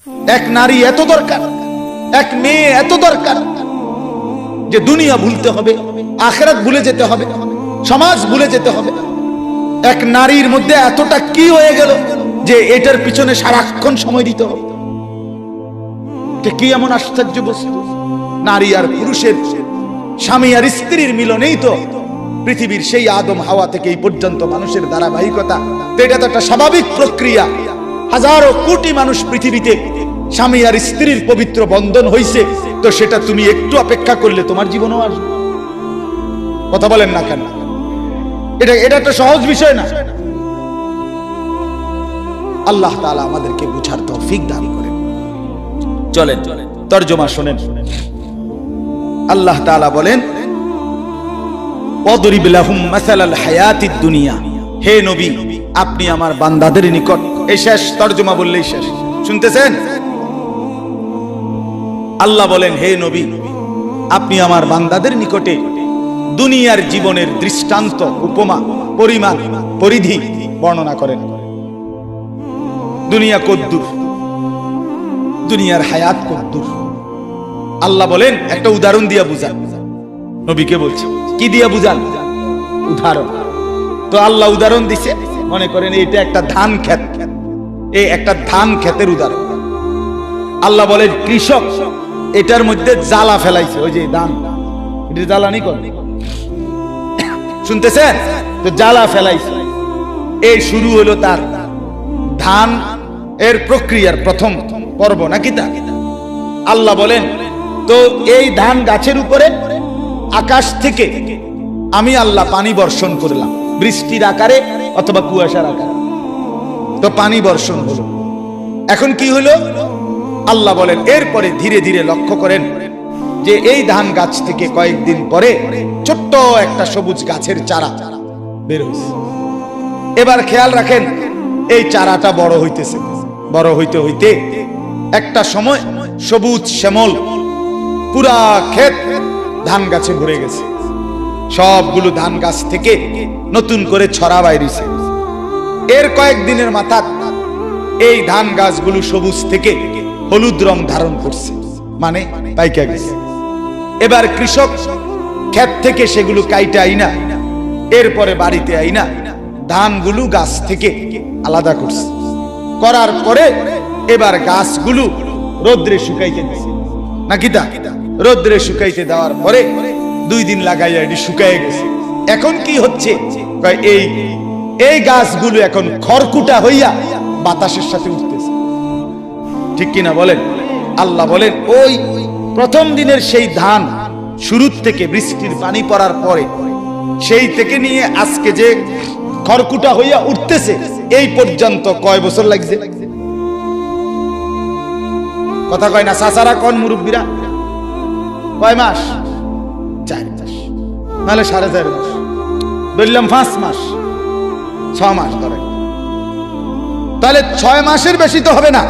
এক নারী এত দরকার, এক মেয়ে এত দরকার যে দুনিয়া ভুলতে হবে, আখিরাত ভুলে যেতে হবে, সমাজ ভুলে যেতে হবে। এক নারীর মধ্যে এতটা কি হয়ে গেল যে এটার পিছনে সারাক্ষণ সময় দিতে হবে। এটা কি এমন আশ্চর্য বস্তু! নারী আর পুরুষের, স্বামী আর স্ত্রীর মিলনেই তো পৃথিবীর সেই আদম হাওয়া থেকে এই পর্যন্ত মানুষের ধারাবাহিকতা। তো এটা তো একটা স্বাভাবিক প্রক্রিয়া। হাজারো কোটি মানুষ পৃথিবীতে স্বামী আর স্ত্রীর পবিত্র বন্ধন হইছে, তো সেটা তুমি একটু অপেক্ষা করলে তোমার জীবনেও আসবে। কথা বলেন না কেন? এটা একটা সহজ বিষয় না। আল্লাহ তাআলা আমাদেরকে বুঝার তৌফিক দান করেন। চলেন তরজমা শুনেন। আল্লাহ তাআলা বলেন, ওয়াদরিব লাহুম মাসালাল হায়াতিদ দুনিয়া। হে নবী, আপনি আমার বান্দাদের নিকট, এই শেষ তরজমা বললেই শেষ। শুনতেছেন? আল্লাহ বলেন, হে নবী, আপনি আমার বান্দাদের নিকটে দুনিয়ার জীবনের দৃষ্টান্ত, উপমা, পরিমাণ, পরিধি বর্ণনা করেন। দুনিয়া কদ্দুর, দুনিয়ার হায়াত কদ্দুর। আল্লাহ বলেন একটা উদাহরণ দিয়া বুঝান। নবীকে বলছে, কি দিয়া বুঝান? উদাহরণ। তো আল্লাহ উদাহরণ দিছে, মনে করেন এটা একটা ধান ক্ষেত, এই একটা ধান ক্ষেতের উদাহরণ। আল্লাহ বলেন কৃষক এটার মধ্যে জ্বালা ফেলাইছে, ওই যে ধান, এটা জ্বালানি কর, শুনতেছেন তো? জ্বালা ফেলাইছে। এই শুরু হলো তার ধান এর প্রক্রিয়ার প্রথম পর্ব, নাকি তা? আল্লাহ বলেন, তো এই ধান গাছের উপরে আকাশ থেকে আমি আল্লাহ পানি বর্ষণ করলাম, বৃষ্টির আকারে অথবা কুয়াশার আকারে। তো পানি বর্ষণ হলো। এখন কি হলো? আল্লাহ বলেন এরপরে ধীরে ধীরে লক্ষ্য করেন যে এই ধান গাছ থেকে কয়েকদিন পরে ছোট্ট একটা সবুজ গাছের চারা বের হয়েছে। এবার খেয়াল রাখেন, এই চারাটা বড় হইতেছে, বড় হইতে হইতে একটা সময় সবুজ শ্যামল পুরা ক্ষেত ধান গাছে ভরে গেছে। সবগুলো ধান গাছ থেকে নতুন করে ছড়া বাইরেছে। এর কয়েকদিনের মাথা এই ধান গাছগুলো সবুজ থেকে হলুদ রং ধারণ করছে, মানে পাইকা গেছে। এবার কৃষক ক্ষেত থেকে সেগুলো কাইটা আইনা এরপরে বাড়িতে আইনা ধানগুলো গাছ থেকে আলাদা করছে। করার পরে এবার গাছগুলো রোদ্রে শুকাইতে দিছে, নাকি তা? রোদ্রে শুকাইতে দেওয়ার পরে 2 দিন লাগাইয়া এটি শুকায় গেছে। এখন কি হচ্ছে? এই গাছগুলো এখন খড়কুটা হইয়া বাতাসের সাথে উঠতেছে, ঠিক কিনা বলেন? আল্লাহ বলেন ওই প্রথম দিনের সেই ধান শুরু থেকে বৃষ্টির পানি পড়ার পরে সেই থেকে নিয়ে আজকে যে খড়কুটা হইয়া উঠতেছে, এই পর্যন্ত কয় বছর লাগছে? কথা কয় না চাচারা, কোন মুরব্বীরা? কয় মাস? 4 মাস, নাহলে 4.5 মাস, বললাম 5 মাস, 6 মাস ধরে। তাহলে 6 মাসের বেশি তো হবে না,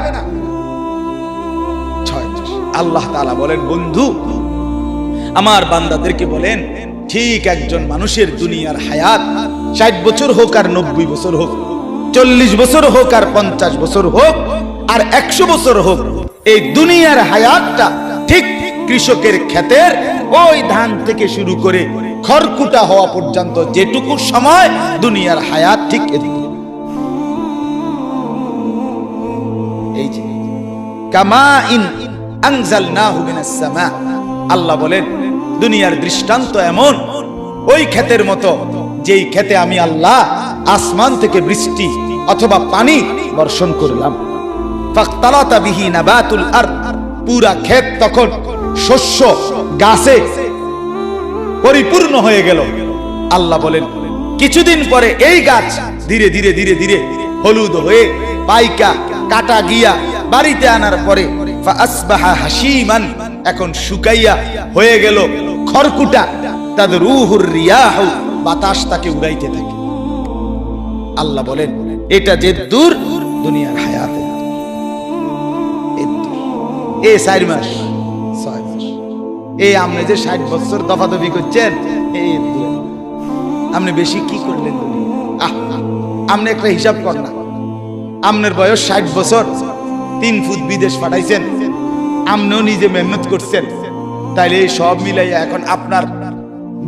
6 মাস। আল্লাহ তাআলা বলেন, বন্ধু আমার বান্দাদেরকে বলেন, ঠিক একজন মানুষের দুনিয়ার হায়াত 60 বছর হোক আর 90 বছর হোক, 40 বছর হোক আর 50 বছর হোক আর 100 বছর হোক, এই দুনিয়ার হায়াতটা ঠিক কৃষকের ক্ষেতের ওই ধান থেকে শুরু করে খড়কুটা হওয়া পর্যন্ত যেটুকু সময় দুনিয়ার হায়াত, ঠিক এই যে কামা ইন আনজালনাহু মিনাস সামা। আল্লাহ বলেন দুনিয়ার দৃষ্টান্ত এমন ওই ক্ষেতের মতো যেই ক্ষেতে আমি আল্লাহ আসমান থেকে বৃষ্টি অথবা পানি বর্ষণ করলাম। ফাখতালাতা বিহি নাবাতুল আরদ, পুরা ক্ষেত তখন শস্য গাছে পরিপূর্ণ হয়ে গেল। আল্লাহ বলেন কিছুদিন পরে এই গাছ ধীরে ধীরে ধীরে ধীরে হলুদ হয়ে পাইকা কাটা গিয়া বাড়িতে আনার পরে ফাসবাহা হাসিমান, এখন শুকাইয়া হয়ে গেল খড়কুটা। তাদের রুহুর রিয়াহ, বাতাস তাকে উড়াইতে থাকে। আল্লাহ বলেন এটা যে দূর দুনিয়ার হায়াতে, এই 4 মাস 6 মাস, এই আপনি যে 60 বছর দফাদফি করছেন, এই আপনি বেশি কি করলেন? আপনি একটা হিসাব কর না, আপনার বয়স 60 বছর, 3 ফুট বিদেশ পাঠাইছেন, আপনিও নিজে মেহনত করছেন, তাইলে এই সব মিলাইয়া এখন আপনার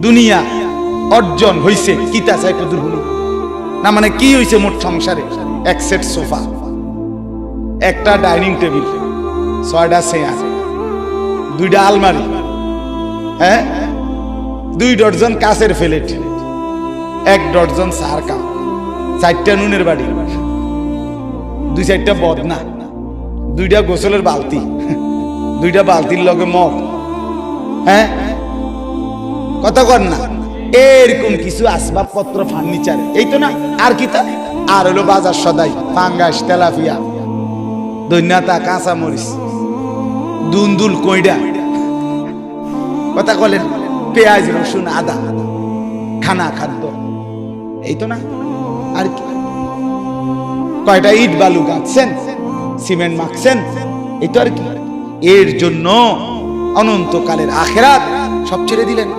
দুনিয়া অর্জন হইছে কিতা চাই কদুর হলো না, মানে কি হইছে মোট সংসারে? 1 সেট সোফা, একটা ডাইনিং টেবিল, 6টা চেয়ার, 2টা আলমারি, হ্যাঁ, 2 ডজন কাঁচের প্লেট, 1 ডজন চার কাপ, 4টা নুনের বাড়ি, 2-4টা বদনা, 2টা গোসলের বালতি, 2টা বালতির লগে মগ, হ্যাঁ, কথা কর না, এরকম কিছু আসবাবপত্র, ফার্নিচার, এই তো না, আর কি তা? আর হলো বাজার সদাই, পাঙ্গাস, তেলাপিয়া, দৈন্যাতা, কাঁচা মরিচ, দুন্দুল, কইডা, কথা বলেন, পেঁয়াজ, রসুন, আদা, খানা খাদ্য, এই তো না, আর কি? কয়টা ইট বালু গাঁথছেন, সিমেন্ট মাখছেন, এই তো আর কি? এর জন্য অনন্তকালের আখিরাত সব ছেড়ে দিলেন।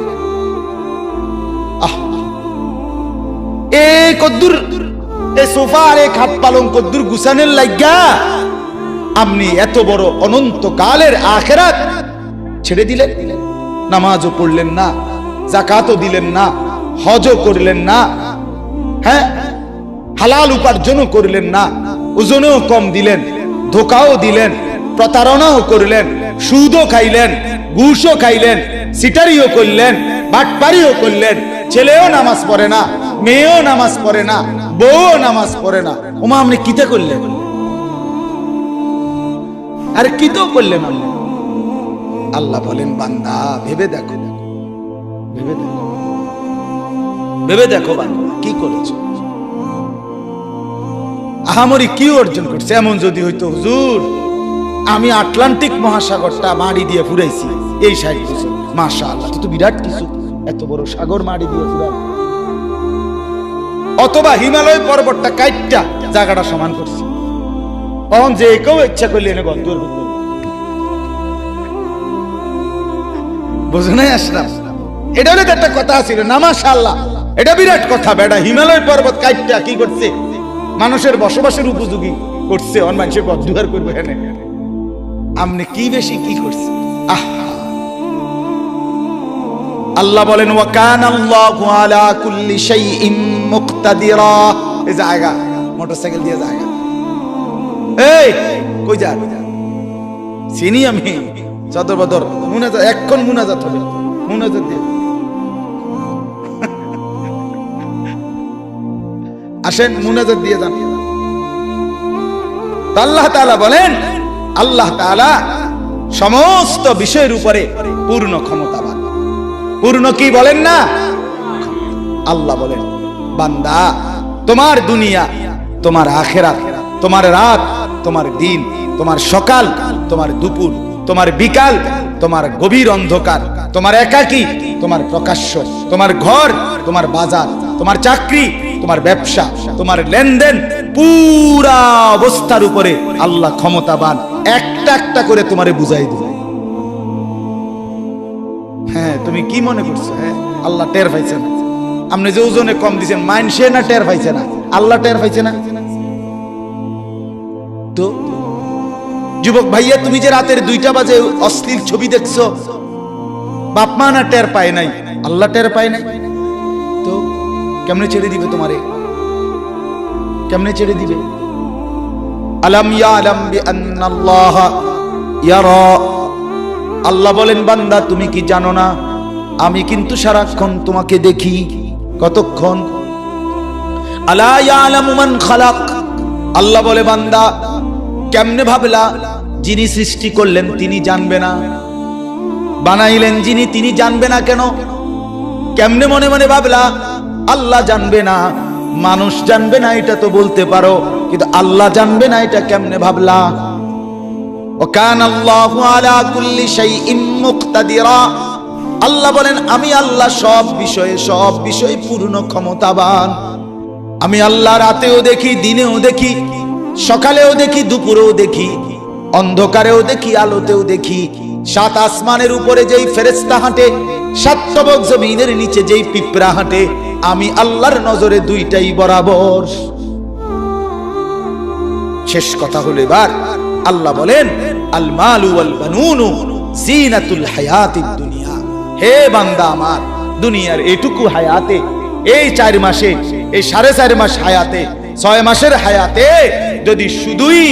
এই কদ্দুর এই সোফা আর এই খাট পালং কদ্দুর গুছানের লাগা আপনি এত বড় অনন্তকালের আখিরাত ছেড়ে দিলেন। নামাজও পড়লেন না, যাকাতও দিলেন না, হজও করলেন না, হ্যাঁ, হালাল উপার্জনও করলেন না, ওজনেও কম দিলেন, ধোকাও দিলেন, প্রতারণাও করলেন, সুদও খাইলেন, ঘুষও খাইলেন, সিটারিও করলেন, বাটপারিও করলেন, ছেলেও নামাজ পড়ে না, মেয়েও নামাজ পড়ে না, বউও নামাজ পড়ে না, ওমা আপনি কিতে করলেন? আরে কিতেও করলেন আপনি? আল্লাহ বলেন, বান্দা ভেবে দেখো, ভেবে দেখো, ভেবে দেখো বান্দা কি করেছো, আহামরি কি অর্জন করছে? এমন যদি হইতো, হুজুর আমি আটলান্টিক মহাসাগরটা মাড়ি দিয়ে ফুরাইছি এই 60 বছর, মাশাআল্লাহ, তো বিরাট কিছু, এত বড় সাগর মাড়ি দিয়ে ফুরাই, অথবা হিমালয় পর্বতটা কাইটটা জায়গাটা সমান করছি, তখন যে কেউ ইচ্ছা করলে এনে গদ্দুর হতো, বুঝো নাই আশরাফ? এটা হলে একটা কথা ছিল না, মাশাআল্লাহ, এটা বিরাট কথা। বেটা হিমালয় পর্বত কাইটটা কি করছে? মানুষের বসবাসের উপযোগী করছে, অন মানুষের গদ্দুর করবে এনে। আপনি কি বেশি কি করছে? আল্লাহ বলেন, ওয়া কানাল্লাহু আলা কুল্লি শাইইন মুকতাদিরা। এই জায়গা মোটরসাইকেল দিয়ে জায়গা, এই কই যা? চিনি আমি, সদর বদর মুনাজাত, এখন মুনাজাত হবে, মুনাজাত দিয়ে আসেন, মুনাজাত দিয়ে যান। আল্লাহ তাআলা বলেন, আল্লাহ তাআলা সমস্ত বিষয়ের উপরে পূর্ণ ক্ষমতাবান। পূর্ণ কি বলেন না? আল্লাহ বলেন, বান্দা তোমার দুনিয়া, তোমার আখিরাত, তোমার রাত, তোমার দিন, তোমার সকাল, তোমার দুপুর, তোমার বিকাল, তোমার গভীর অন্ধকার, তোমার একাকী, তোমার প্রকাশ্য, তোমার ঘর, তোমার বাজার, তোমার চাকরি, তোমার ব্যবসা, তোমার লেনদেন, পুরা অবস্থার উপরে আল্লাহ ক্ষমতাবান। একটা একটা করে তোমারে বুঝাই দিবে। হ্যাঁ, তুমি কি মনে করছো? হ্যাঁ, আল্লাহ টের পাইছে না? আপনি যে ওজনে কম দিচ্ছেন, মাইনসে না টের পাইছে না? আল্লাহ টের পাইছে না? তো যুবক ভাইয়া, তুমি যে রাতের 2টা বাজে অশ্লীল ছবি দেখছো, বাপ মা না টের পায় নাই? আল্লাহ টের পায় নাই? তো কেমনে ছেড়ে দিবে তোমারে? কেমনে ছেড়ে দিবে? আলাম ইয়ালাম বিআন্নাল্লাহ ইয়ারা। আল্লাহ বলেন, বান্দা তুমি কি জানো না আমি কিন্তু সারাক্ষণ তোমাকে দেখি। কতক্ষণ? আলা ইয়ালামু মান খালাক। আল্লাহ বলে, বান্দা কেমনে ভাবলা যিনি সৃষ্টি করলেন তিনি জানবে না? বানাইলেন যিনি তিনি জানবে না কেন? কেমনে মনে মনে ভাবলা আল্লাহ জানবে না, মানুষ জানবে না, এটা তো বলতে পারো, কিন্তু আল্লাহ জানবে না এটা কেমনে ভাবলা? ওয়া কানাল্লাহু আলা কুল্লি শাইইন মুকতাদিরা। আল্লাহ বলেন, আমি আল্লাহ সব বিষয়ে পূর্ণ ক্ষমতাবান। আমি আল্লাহ রাতেও দেখি, দিনেও দেখি, সকালেও দেখি, দুপুরেও দেখি, অন্ধকারেও দেখি, আলোতেও দেখি। 7 আসমানের উপরে যেই ফেরেশতা হাঁটে, 7 তবক জমিনের নিচে যেই পিঁপড়া হাঁটে, আমি আল্লাহর নজরে 2টাই বরাবর। শেষ কথা হলো, এবার আল্লাহ বলেন আল মালু ওয়াল বানুনু জিনাতুল হায়াতিদ দুনিয়া। হে বান্দা আমার, দুনিয়ার এইটুকু হায়াতে, এই 4 মাসে, এই 4.5 মাস হায়াতে, 6 মাসের হায়াতে যদি শুধুই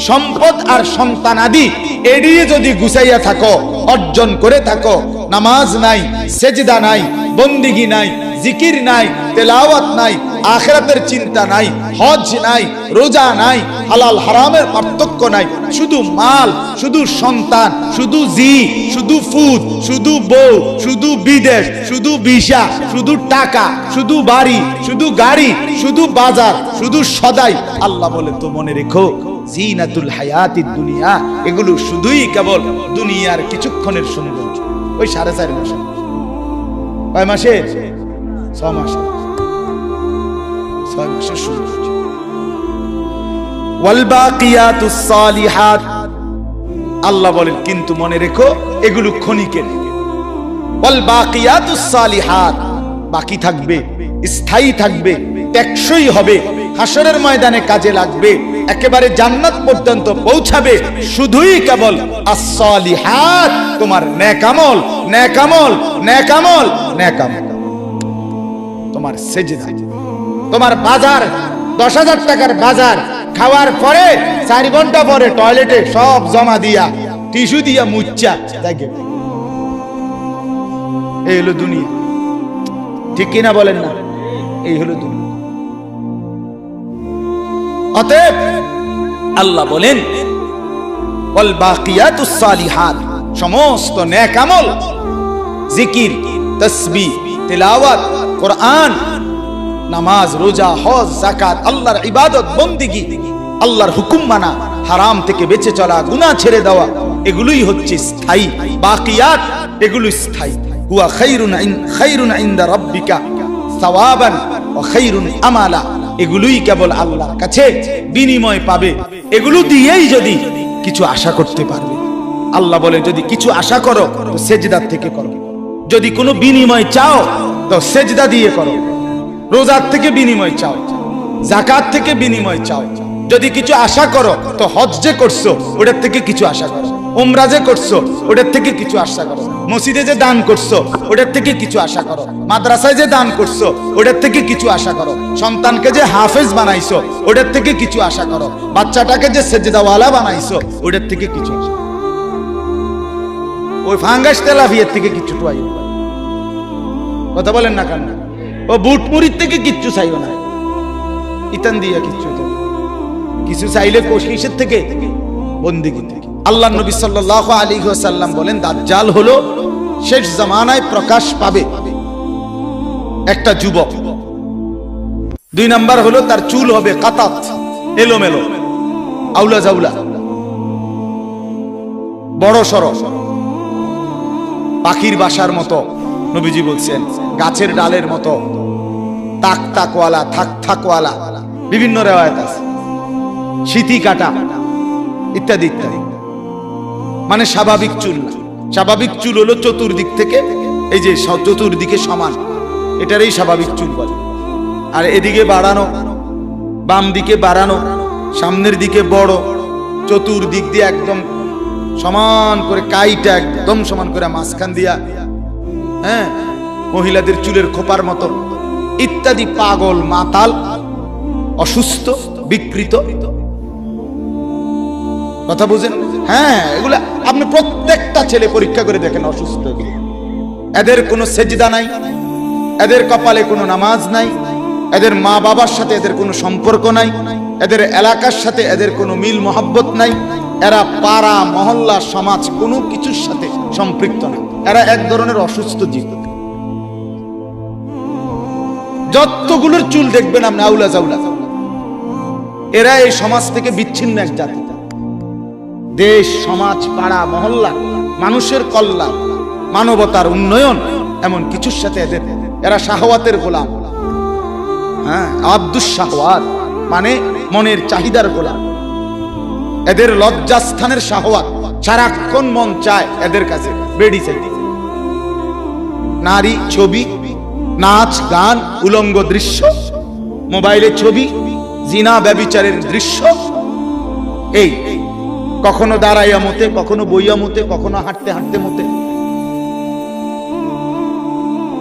সম্পদ আর সন্তান আদি এড়িয়ে যদি গুছাইয়া থাকো, অর্জন করে থাকো, নামাজ নাই, সেজদা নাই, বন্দিগি নাই, জিকির নাই, তেলাওয়াত নাই, আখিরাতের চিন্তা নাই, হজ নাই, রোজা নাই, হালাল হারামের পার্থক্য নাই, শুধু মাল, শুধু সন্তান, শুধু শুধু ফুদ, শুধু বউ, শুধু বিদেশ, শুধু ভিসা, শুধু টাকা, শুধু বাড়ি, শুধু গাড়ি, শুধু বাজার, শুধু সদাই। আল্লাহ বলে তো মনে রেখো জিনাতুল হায়াতিদ দুনিয়া, এগুলো শুধুই কেবল দুনিয়ার কিছুক্ষণের সৌন্দর্য। ওই 4.5 মাস, কয় মাসে? 6 মাসে, 6 মাসের সৌন্দর্য। ওয়াল বাকিয়াতুস সালিহাত, আল্লাহ বলেন কিন্তু মনে রেখো এগুলো ক্ষণিকের। ওয়াল বাকিয়াতুস সালিহাত, বাকি থাকবে, স্থায়ী থাকবে, টেকসই হবে, হাসরের ময়দানে কাজে লাগবে, একেবারে জান্নাত পর্যন্ত পৌঁছাবে, শুধুই কেবল as-সালিহাত, তোমার নেক আমল, নেক আমল, নেক আমল, নেক আমল। তোমার সেজদা, তোমার বাজার, 10,000 টাকার বাজার খাওয়ার পরে 4 ঘন্টা পরে টয়লেটে সব জমা দিয়া, টিস্যু দিয়া মুচ্ছা দেখে, এই হলো দুনিয়া। ঠিক কিনা বলেন না? এই হলো দুনিয়া। অতএব আল্লাহ বলেন ওয়াল বাকিয়াতুস সালিহাত, সমস্ত নেক আমল, জিকির, তাসবিহ, তিলাওয়াত, কোরআন, নামাজ, রোজা, হজ, যাকাত, আল্লাহর ইবাদত, বন্দেগী, আল্লাহর হুকুম মানা, হারাম থেকে বেঁচে চলা, গুনাহ ছেড়ে দেওয়া, এগুলোই হচ্ছে স্থায়ী বাকিয়াত, এগুলো স্থায়ী। হুয়া খায়রুন ইনদা রাব্বিকা সাওয়াবান ওয়া খায়রুন আমালা, এগুলোই কেবল আল্লাহর কাছে বিনিময় পাবে, এগুলো দিয়েই যদি কিছু আশা করতে পারবে। আল্লাহ বলে যদি কিছু আশা করো তো সেজদা থেকে করো, যদি কোনো বিনিময় চাও তো সেজদা দিয়ে করো, রোজার থেকে বিনিময় চাও, যাকাত থেকে বিনিময় চাও, যদি কিছু আশা করো তো হজ যে করছো ওটার থেকে কিছু আশা করো, উমরা যে করছো ওটার থেকে কিছু আশা করো, মসজিদে যে দান করছো ওটার থেকে কিছু আশা করো, মাদ্রাসায় যে দান করছো ওটার থেকে কিছু আশা করো, সন্তানকে যে হাফেজ বানাইছো ওটার থেকে কিছু আশা করো, বাচ্চাটাকে যে সেজদাওয়ালা বানাইছো ওটার থেকে কিছু আশা করো, ওই ফাঙ্গাস তেলাপিয়ার থেকে কিছু পাই। কথা বলেন না কেন? ও বুট মুড়ির থেকে কিচ্ছু চাইও না, ইতান দিয়া কিচ্ছু, কিছু চাইলে কোশিশের থেকে, বন্দেগী থেকে। আল্লাহ নবী সাল্লাল্লাহু আলাইহি ওয়াসাল্লাম বলেন দাজ্জাল হলো শেষ জামানায় প্রকাশ পাবে একটা যুবক। 2 নাম্বার হলো তার চুল হবে কাতাত, এলোমেলো, আউলা জাউলা, বড় সড়ো, পাখির বাসার মতো, নবীজি বলছেন গাছের ডালের মতো, তাক তাকওয়ালা, থাক থাকওয়ালা, বিভিন্ন রিওয়ায়াত আছে, শীতি কাটা ইত্যাদি ইত্যাদি। মানে স্বাভাবিক চুল না, স্বাভাবিক চুল হলো চতুর্দিক থেকে, এই যে চতুর্দিকে সমান, এটারই স্বাভাবিক চুল বলে। আর এদিকে বাড়ানো, বাম দিকে বাড়ানো, সামনের দিকে বড়, চতুর্দিক দিয়ে একদম সমান করে, কাইটা একদম সমান করে মাঝখান দিয়া, হ্যাঁ, মহিলাদের চুলের খোপার মতো ইত্যাদি। পাগল, মাতাল, অসুস্থ, বিকৃত, কথা বুঝেন? হ্যাঁ, এগুলা আপনি প্রত্যেকটা ছেলে পরীক্ষা করে দেখেন, অসুস্থ। এদের কোনো সেজদা নাই, এদের কপালে কোনো নামাজ নাই, এদের মা বাবার সাথে এদের কোনো সম্পর্ক নাই, এদের এলাকার সাথে এদের কোনো মিল মহব্বত নাই, এরা পাড়া মহল্লা সমাজ কোনো কিছুর সাথে সম্পৃক্ত না, এরা এক ধরনের অসুস্থ জীব। যতগুলোর চুল দেখবেন আপনি আউলা জাউলা, এরা এই সমাজ থেকে বিচ্ছিন্ন এক জাতি। দেশ, সমাজ, পাড়া মহল্লা, মানুষের কল্যাণ, মানবতার উন্নয়ন, এমন কিছুর সাথে এরা শাহওয়াতের গোলাম। হ্যাঁ, আব্দুস শাহওয়াত মানে মনের চাহিদার গোলাম। এদের লজ্জাস্থানের শাহওয়াত, সারাক্ষণ মন চায় এদের কাছে বেড়ি চাইতে, নারী, ছবি, নাচ, গান, উলঙ্গ দৃশ্য, মোবাইলে ছবি, জিনা ব্যভিচারের দৃশ্য, এই কখনো দাঁড়াইয়া মতে, কখনো বইয়া মতে, কখনো হাঁটতে হাঁটতে মতে।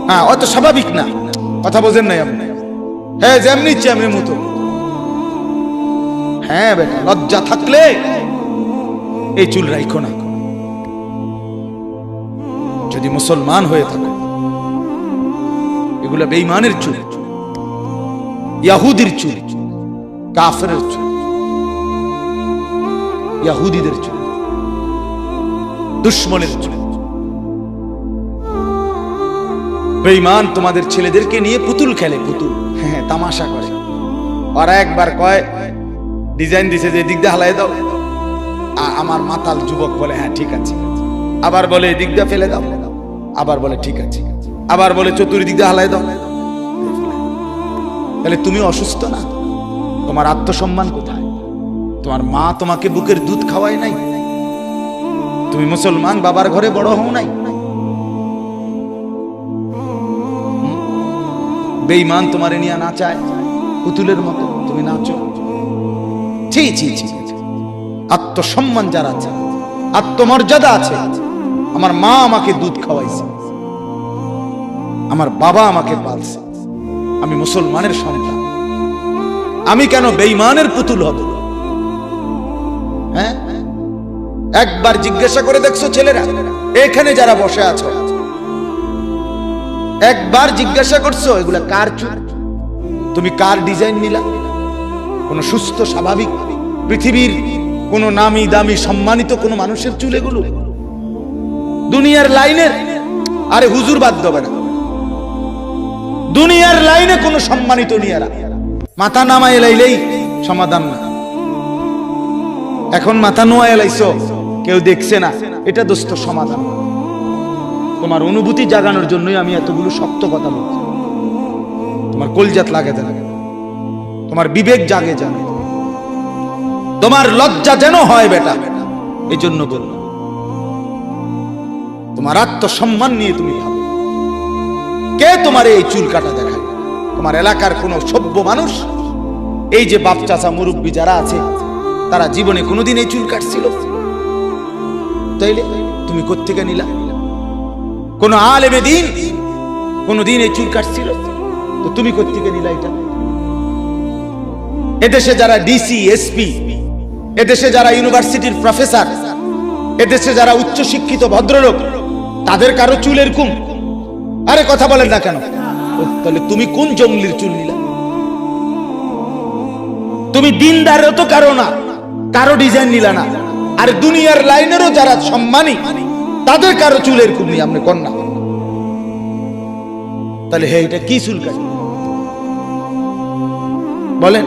হ্যাঁ, অত স্বাভাবিক না, কথা বোঝেন নাই আপনি? হ্যাঁ, যেমনি ইচ্ছে এমনি মতো। হ্যাঁ বেটা, লজ্জা থাকলে এই চুল রাখো না। যদি মুসলমান হয়ে থাকে, এগুলা বেঈমানের চুল, ইয়াহুদির চুল, কাফেরের চুল, ইয়াহুদিদের চুল, দুশ্মনের চুল। বেঈমান তোমাদের ছেলেদেরকে নিয়ে পুতুল খেলে, পুতুল, হ্যাঁ, তামাশা করে। ওরা একবার কয়, ডিজাইন দিছে যে এদিক দিয়ে হালাই দাও, আমার মাতাল যুবক বলে হ্যাঁ ঠিক আছে, আবার বলে এদিক দিয়ে ফেলে দাও, আবার বলে ঠিক আছে, আবার বলে চতুর্দিক দিয়ে হালাই দাও। তাহলে তুমি অসুস্থ না? তোমার আত্মসম্মান কোথায়? তোমার মা তোমাকে বুকের দুধ খাওয়ায় নাই? তুমি মুসলমান বাবার ঘরে বড় হও নাই? বেঈমান তোমারে নিয়ে নাচায় পুতুলের মতো, তুমি নাচো। ছি ছি ছি। আত্মসম্মান যার আছে, আত্মমর্যাদা আছে, আমার মা আমাকে দুধ খাওয়াইছে, আমার বাবা আমাকে পালছে, আমি মুসলমানের সন্তান, আমি কেন বেঈমানের পুতুল হব? হ্যাঁ, একবার জিজ্ঞাসা করে দেখছো ছেলেরা, এখানে যারা বসে আছো, একবার জিজ্ঞাসা করছো এগুলা কার চুল? তুমি কার ডিজাইন নিলা? কোন সুস্থ স্বাভাবিক পৃথিবীর কোন নামি দামি সম্মানিত কোন মানুষের চুল এগুলো? দুনিয়ার লাইনের, আরে হুজুর বাদ দেবে না, দুনিয়ার লাইনে কোন সম্মানিত নিয়ারা মাথা নামায় এলাইলেই সমাধান না। এখন মাথা নোয়া এলাইছো, কেউ দেখছে না, এটা দোস্ত সমাধান। তোমার অনুভূতি জাগানোর জন্যই আমি এতগুলো শক্ত কথা বলছি। তোমার কলজাত লাগে জানে, তোমার বিবেক জাগে জানে, তোমার লজ্জা যেন হয় বেটা, এই জন্য বলল। তোমার আত্মসম্মান নিয়ে তুমি ভাবো, কে তোমার এই চুল কাটা দেখায়? তোমার এলাকার কোন সভ্য মানুষ, এই যে বাপ চাচা মুরব্বী যারা আছে, তারা জীবনে কোনোদিন এই চুল কাটছিল? তাইলে তুমি কোত্থেকে নিলা? কোন আলেমে দিন কোনদিন এই চুল কাটছিল? তো তুমি কোত্থেকে নিলা এটা? এদেশে যারা ডিসি, এসপি, এদেশে যারা ইউনিভার্সিটির প্রফেসর, এদেশে যারা উচ্চ শিক্ষিত ভদ্রলোক, তাদের কারো চুল এরকম? আরে কথা বলেন না কেন? তাহলে তুমি কোন জঙ্গলির চুল নিলা? তুমি দিনদারও তো কারো না, কারো ডিজাইন নিলা না। আর দুনিয়ার লাইনেরও যারা সম্মানী, তাদের কারো চুল এরকম নেই, আপনি কন্যা। তাহলে হে, এটা কি চুল কাটে বলেন?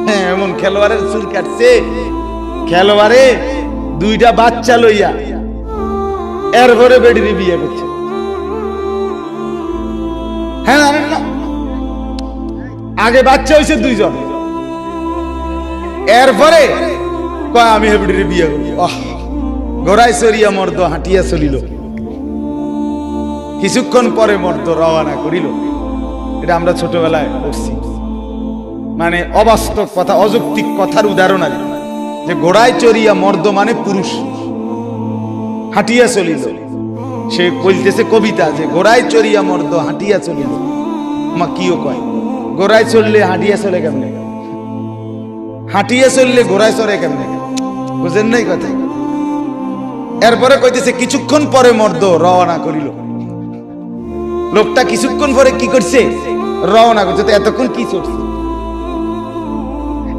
হ্যাঁ, এমন খেলোয়াড়ের চুল কাটছে, খেলোয়াড়ে দুইটা বাচ্চা লইয়া এরপরে বেডির বিয়ে করছে। হ্যাঁ, জানেন না, আগে বাচ্চা হয়েছে দুইজন, এরপরে কয় আমি হেবডির বিয়ে করি। ঘোড়ায় চড়িয়া মর্দ হাঁটিয়া চলিল, কিছুক্ষণ পরে মর্দ রওনা করিল। এটা আমরা ছোটবেলায় পড়ছি, মানে অবাস্তব কথা, অযৌক্তিক কথার উদাহরণ আছে যে ঘোড়ায় চড়িয়া মর্দ মানে পুরুষ হাঁটিয়া চলিল। সে বলতেছে কবিতা যে ঘোড়ায় চড়িয়া মর্দ হাঁটিয়া চলিল। মা কিও কয়, ঘোড়ায় চললে হাঁটিয়া চলে কেমনে? হাঁটিয়া চললে ঘোড়ায় চড়ে কেমনে? বুঝেন নাই কথা? এরপরে কইতেছে কিছুক্ষণ পরে মর্দ রওনা করিল। লোকটা কিছুক্ষণ পরে কি করছে? রওনা করছে। তো এতক্ষণ কি চড়ছে?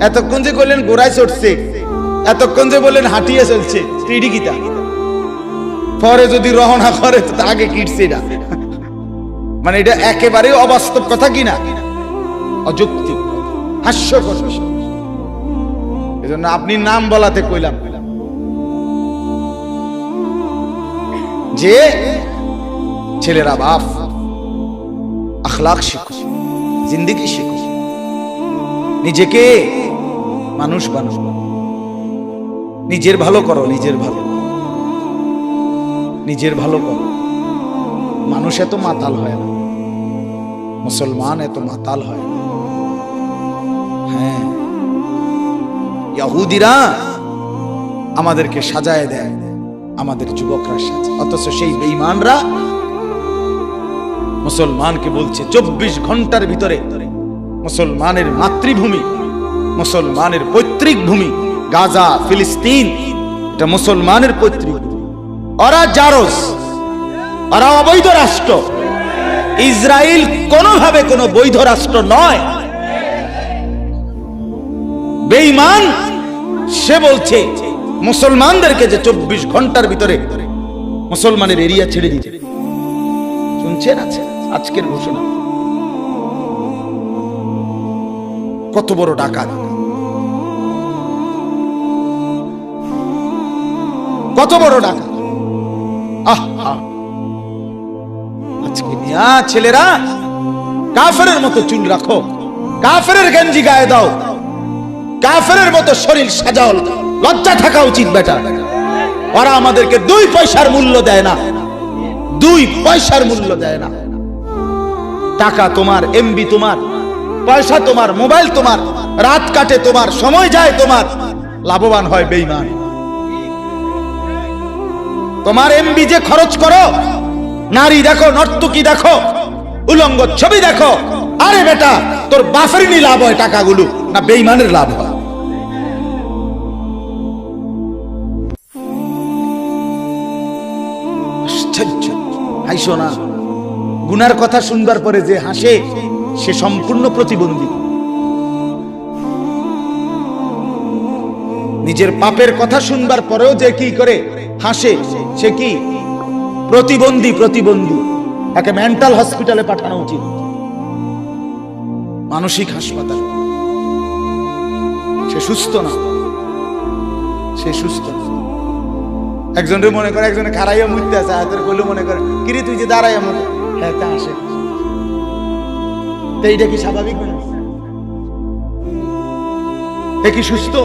এতক্ষণ যে বললেন ঘোড়ায় চড়ছে, এতক্ষণ যে বললেন হাঁটিয়ে চলছে, স্ত্রী গীতা পরে যদি রওনা করে তো আগে কিটছে। এটা মানে এটা একেবারে অবাস্তব কথা কিনা, অযৌক্তিক, হাস্যকর। এজন্য আপনি নাম বলাতে কইলাম যে ছেলেরা বাপ আখলাক শিখো, জিন্দেগি শিখো, নিজেকে মানুষ বানাও, নিজের ভালো করো, নিজের ভালো, নিজের ভালো করো। মানুষ এত মাতাল হয় না, মুসলমান এত মাতাল হয়। হ্যাঁ, ইহুদিরা আমাদেরকে সাজায় দেয়, আমাদের যুবকরা সাজে, অথচ সেই বেঈমানরা মুসলমানকে বলছে 24 ঘন্টার ভিতরে মুসলমানের মাতৃভূমি, মুসলমানের পৈতৃক ভূমি গাজা, ফিলিস্তিন, এটা মুসলমানের পৈতৃক ভূমি। ওরা জারজ, ওরা অবৈধ রাষ্ট্র। ইসরায়েল কোনোভাবে কোনো বৈধ রাষ্ট্র নয়। বেঈমান সে বলছে মুসলমানদেরকে যে 24 ঘন্টার ভিতরে মুসলমানের এরিয়া ছেড়ে দিতে। শুনছেন আজকের ঘোষণা? কত বড় ডাকাত, কত বড় ডাকাত! আহা, আজকে মিয়া ছেলেরা কাফেরের মতো চুল রাখো, কাফেরের গেঞ্জি গায়ে দাও, কাফেরের মতো শরীর সাজাও, লজ্জা থাকা উচিত বেটা। ওরা আমাদেরকে 2 পয়সার মূল্য দেয় না, 2 পয়সার মূল্য দেয় না। টাকা তোমার, এমবি তোমার, পয়সা তোমার, মোবাইল তোমার, রাত কাটে তোমার, সময় যায় তোমার, লাভবান হয় বেঈমান। তোমার এমবি যে খরচ করো, নারী দেখো, নর্তকী দেখো, উলঙ্গ ছবি দেখো, আরে বেটা তোর বাফেরই লাভ হয় টাকাগুলো, না বেঈমানের লাভ হয়? হাসো না, গুনার কথা শুনবার পরে যে হাসে সে সম্পূর্ণ প্রতিবন্ধী। নিজের পাপের কথা শুনবার পরেও যে কি করে হাসে সে কি প্রতিবন্ধী। প্রতিবন্ধী একে মেন্টাল হসপিটালে পাঠানো উচিত, মানসিক হাসপাতাল। সে সুস্থ না, সে সুস্থ না। একজনের মনে করে একজনে খারাইয়া মুইতে আছে, হাতের কইলে মনে করে কিরে তুই যে দাঁড়াইয়া মনে, হ্যাঁ তা আসে। তো এইটা কি স্বাভাবিক না? এ কি সুস্থ?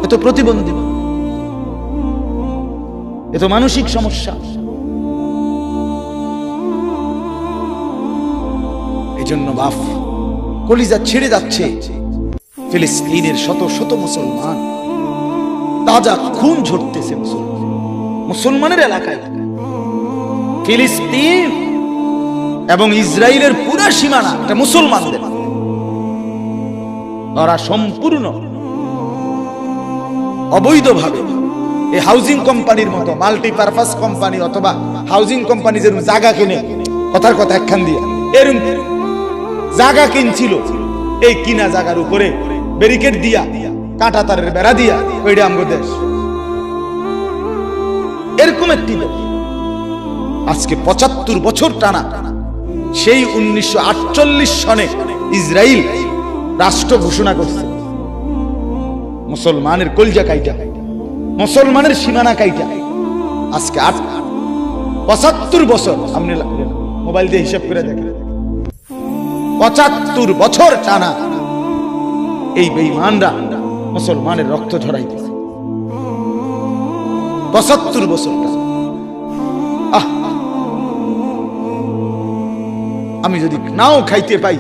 এ তো প্রতিবন্ধী, এ তো মানসিক সমস্যা। এই জন্য বাপ কলিজা ছেড়ে যাচ্ছে। ফিলিস্তিনের শত শত মুসলমান, তাজা খুন ঝরতেছে মুসলমানের এলাকায়। ফিলিস্তিন এবং ইসরায়েলের পুরা সীমানা এটা মুসলমানদের। ওরা সম্পূর্ণ অবৈধভাবে এই হাউজিং কোম্পানির মতো মাল্টিপারপাস কোম্পানি অথবা হাউজিং কোম্পানি যেরকম জায়গা কিনে, কথার কথা একখান দিয়ে এরকম জায়গা কিনছিল, এই কিনা জায়গার উপরে ব্যারিকেড দিয়া, কাঁটা তারের বেড়া দিয়া, ওইটা আমগো দেশ। এরকম একটি দেশ আজকে 75 বছর টানা, সেই 1948 সনে ইসরায়েল রাষ্ট্র ঘোষণা করছে। মুসলমানের কলজা কাইটা, মুসলমানের সীমানা কাইটা আজকে 75 বছর। আপনি মোবাইল দিয়ে হিসাব করে দেখেন, 75 বছর টানা এই বেঈমানরা মুসলমানের রক্ত ঝরাইতেছে। 75 বছর। আমি যদি নাও খাইতে পাই,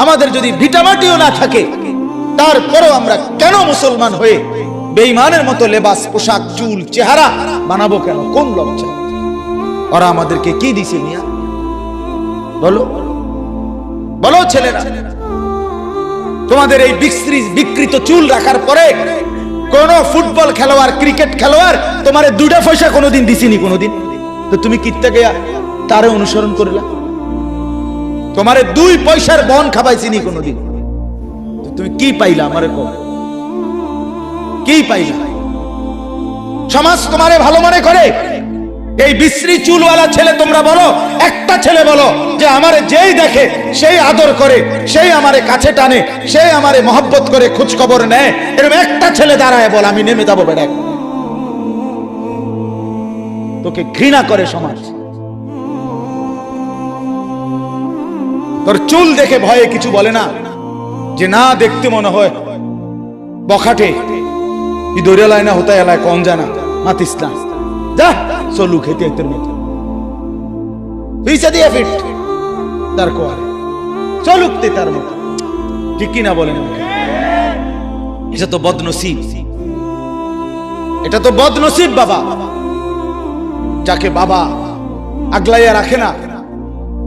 আমাদের যদি ভিটামাটিও না থাকে, তারপরেও আমরা কেন মুসলমান হয়ে বেঈমানের মতো লেবাস, পোশাক, চুল, চেহারা বানাবো কেন? কোন লজ্জা? ওরা আমাদেরকে কি দিছে মিয়া? বলো বলো ছেলেরা, তোমাদের এই বিকৃত চুল রাখার পরে কোন ফুটবল খেলোয়াড়, ক্রিকেট খেলোয়াড় তোমার 2টা পয়সা কোনোদিন দিছিনি? কোনোদিন? তো তুমি কিত্তা গিয়া তারে অনুসরণ করলা? তোমারে 2 পয়সার বন খাবাইছিনি কোনোদিন? তুমি কি পাইলা? আমারে কও, কি পাইলা? সমাজ তোমারে ভালো মনে করে। এই বিশ্রী চুলওয়ালা ছেলে তোমরা বলো, একটা ছেলে বলো যে আমারে যেই দেখে সেই আদর করে, সেই আমারে কাছে টানে, সেই আমারে মহব্বত করে, খোঁজ খবর নেয়। এরকম একটা ছেলে দাঁড়ায় বল আমি নেমে যাবো বেড়া। তোকে ঘৃণা করে সমাজ। তোর চুল দেখে ভয়ে কিছু বলে না, যে না দেখতে মনে হয় বখাটে, ই দৌড়ালায় না হতে এলায় কম জানা মাতিস না, যা চলু খেতে এতের মতো। তার কোয়ারে, চলুক তে তার মতো। ঠিক কিনা বলেন? এটা তো বদনসিব, এটা তো বদনসিব বাবা, যাকে বাবা আগলাইয়া রাখে না,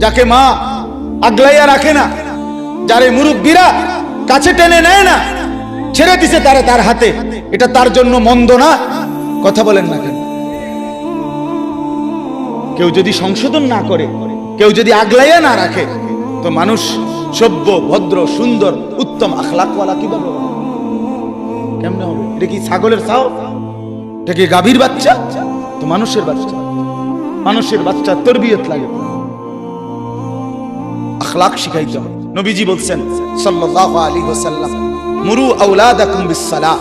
যাকে মা আগলাইয়া রাখে না, যারে মুরব্বীরা কাছে টেনে নেয় না, ছেড়ে দিছে তারে তার হাতে, এটা তার জন্য মন্দ না? কথা বলেন না কেন? কেউ যদি সংশোধন না করে, কেউ যদি আগলাইয়া না রাখে, তো মানুষ সভ্য, ভদ্র, সুন্দর, উত্তম আখলাকওয়ালা কিভাবে হবে? কেমনে হবে? এটা কি ছাগলের ছাও? এটা কি গাভীর বাচ্চা? তো মানুষের বাচ্চা, মানুষের বাচ্চা তরবিয়ত লাগে, আখলাক শিখাইতে হবে। নবীজি বলছেন সাল্লাল্লাহু আলাইহি ওয়াসাল্লাম, মুরু আওলাদাকুম বিসসালাহ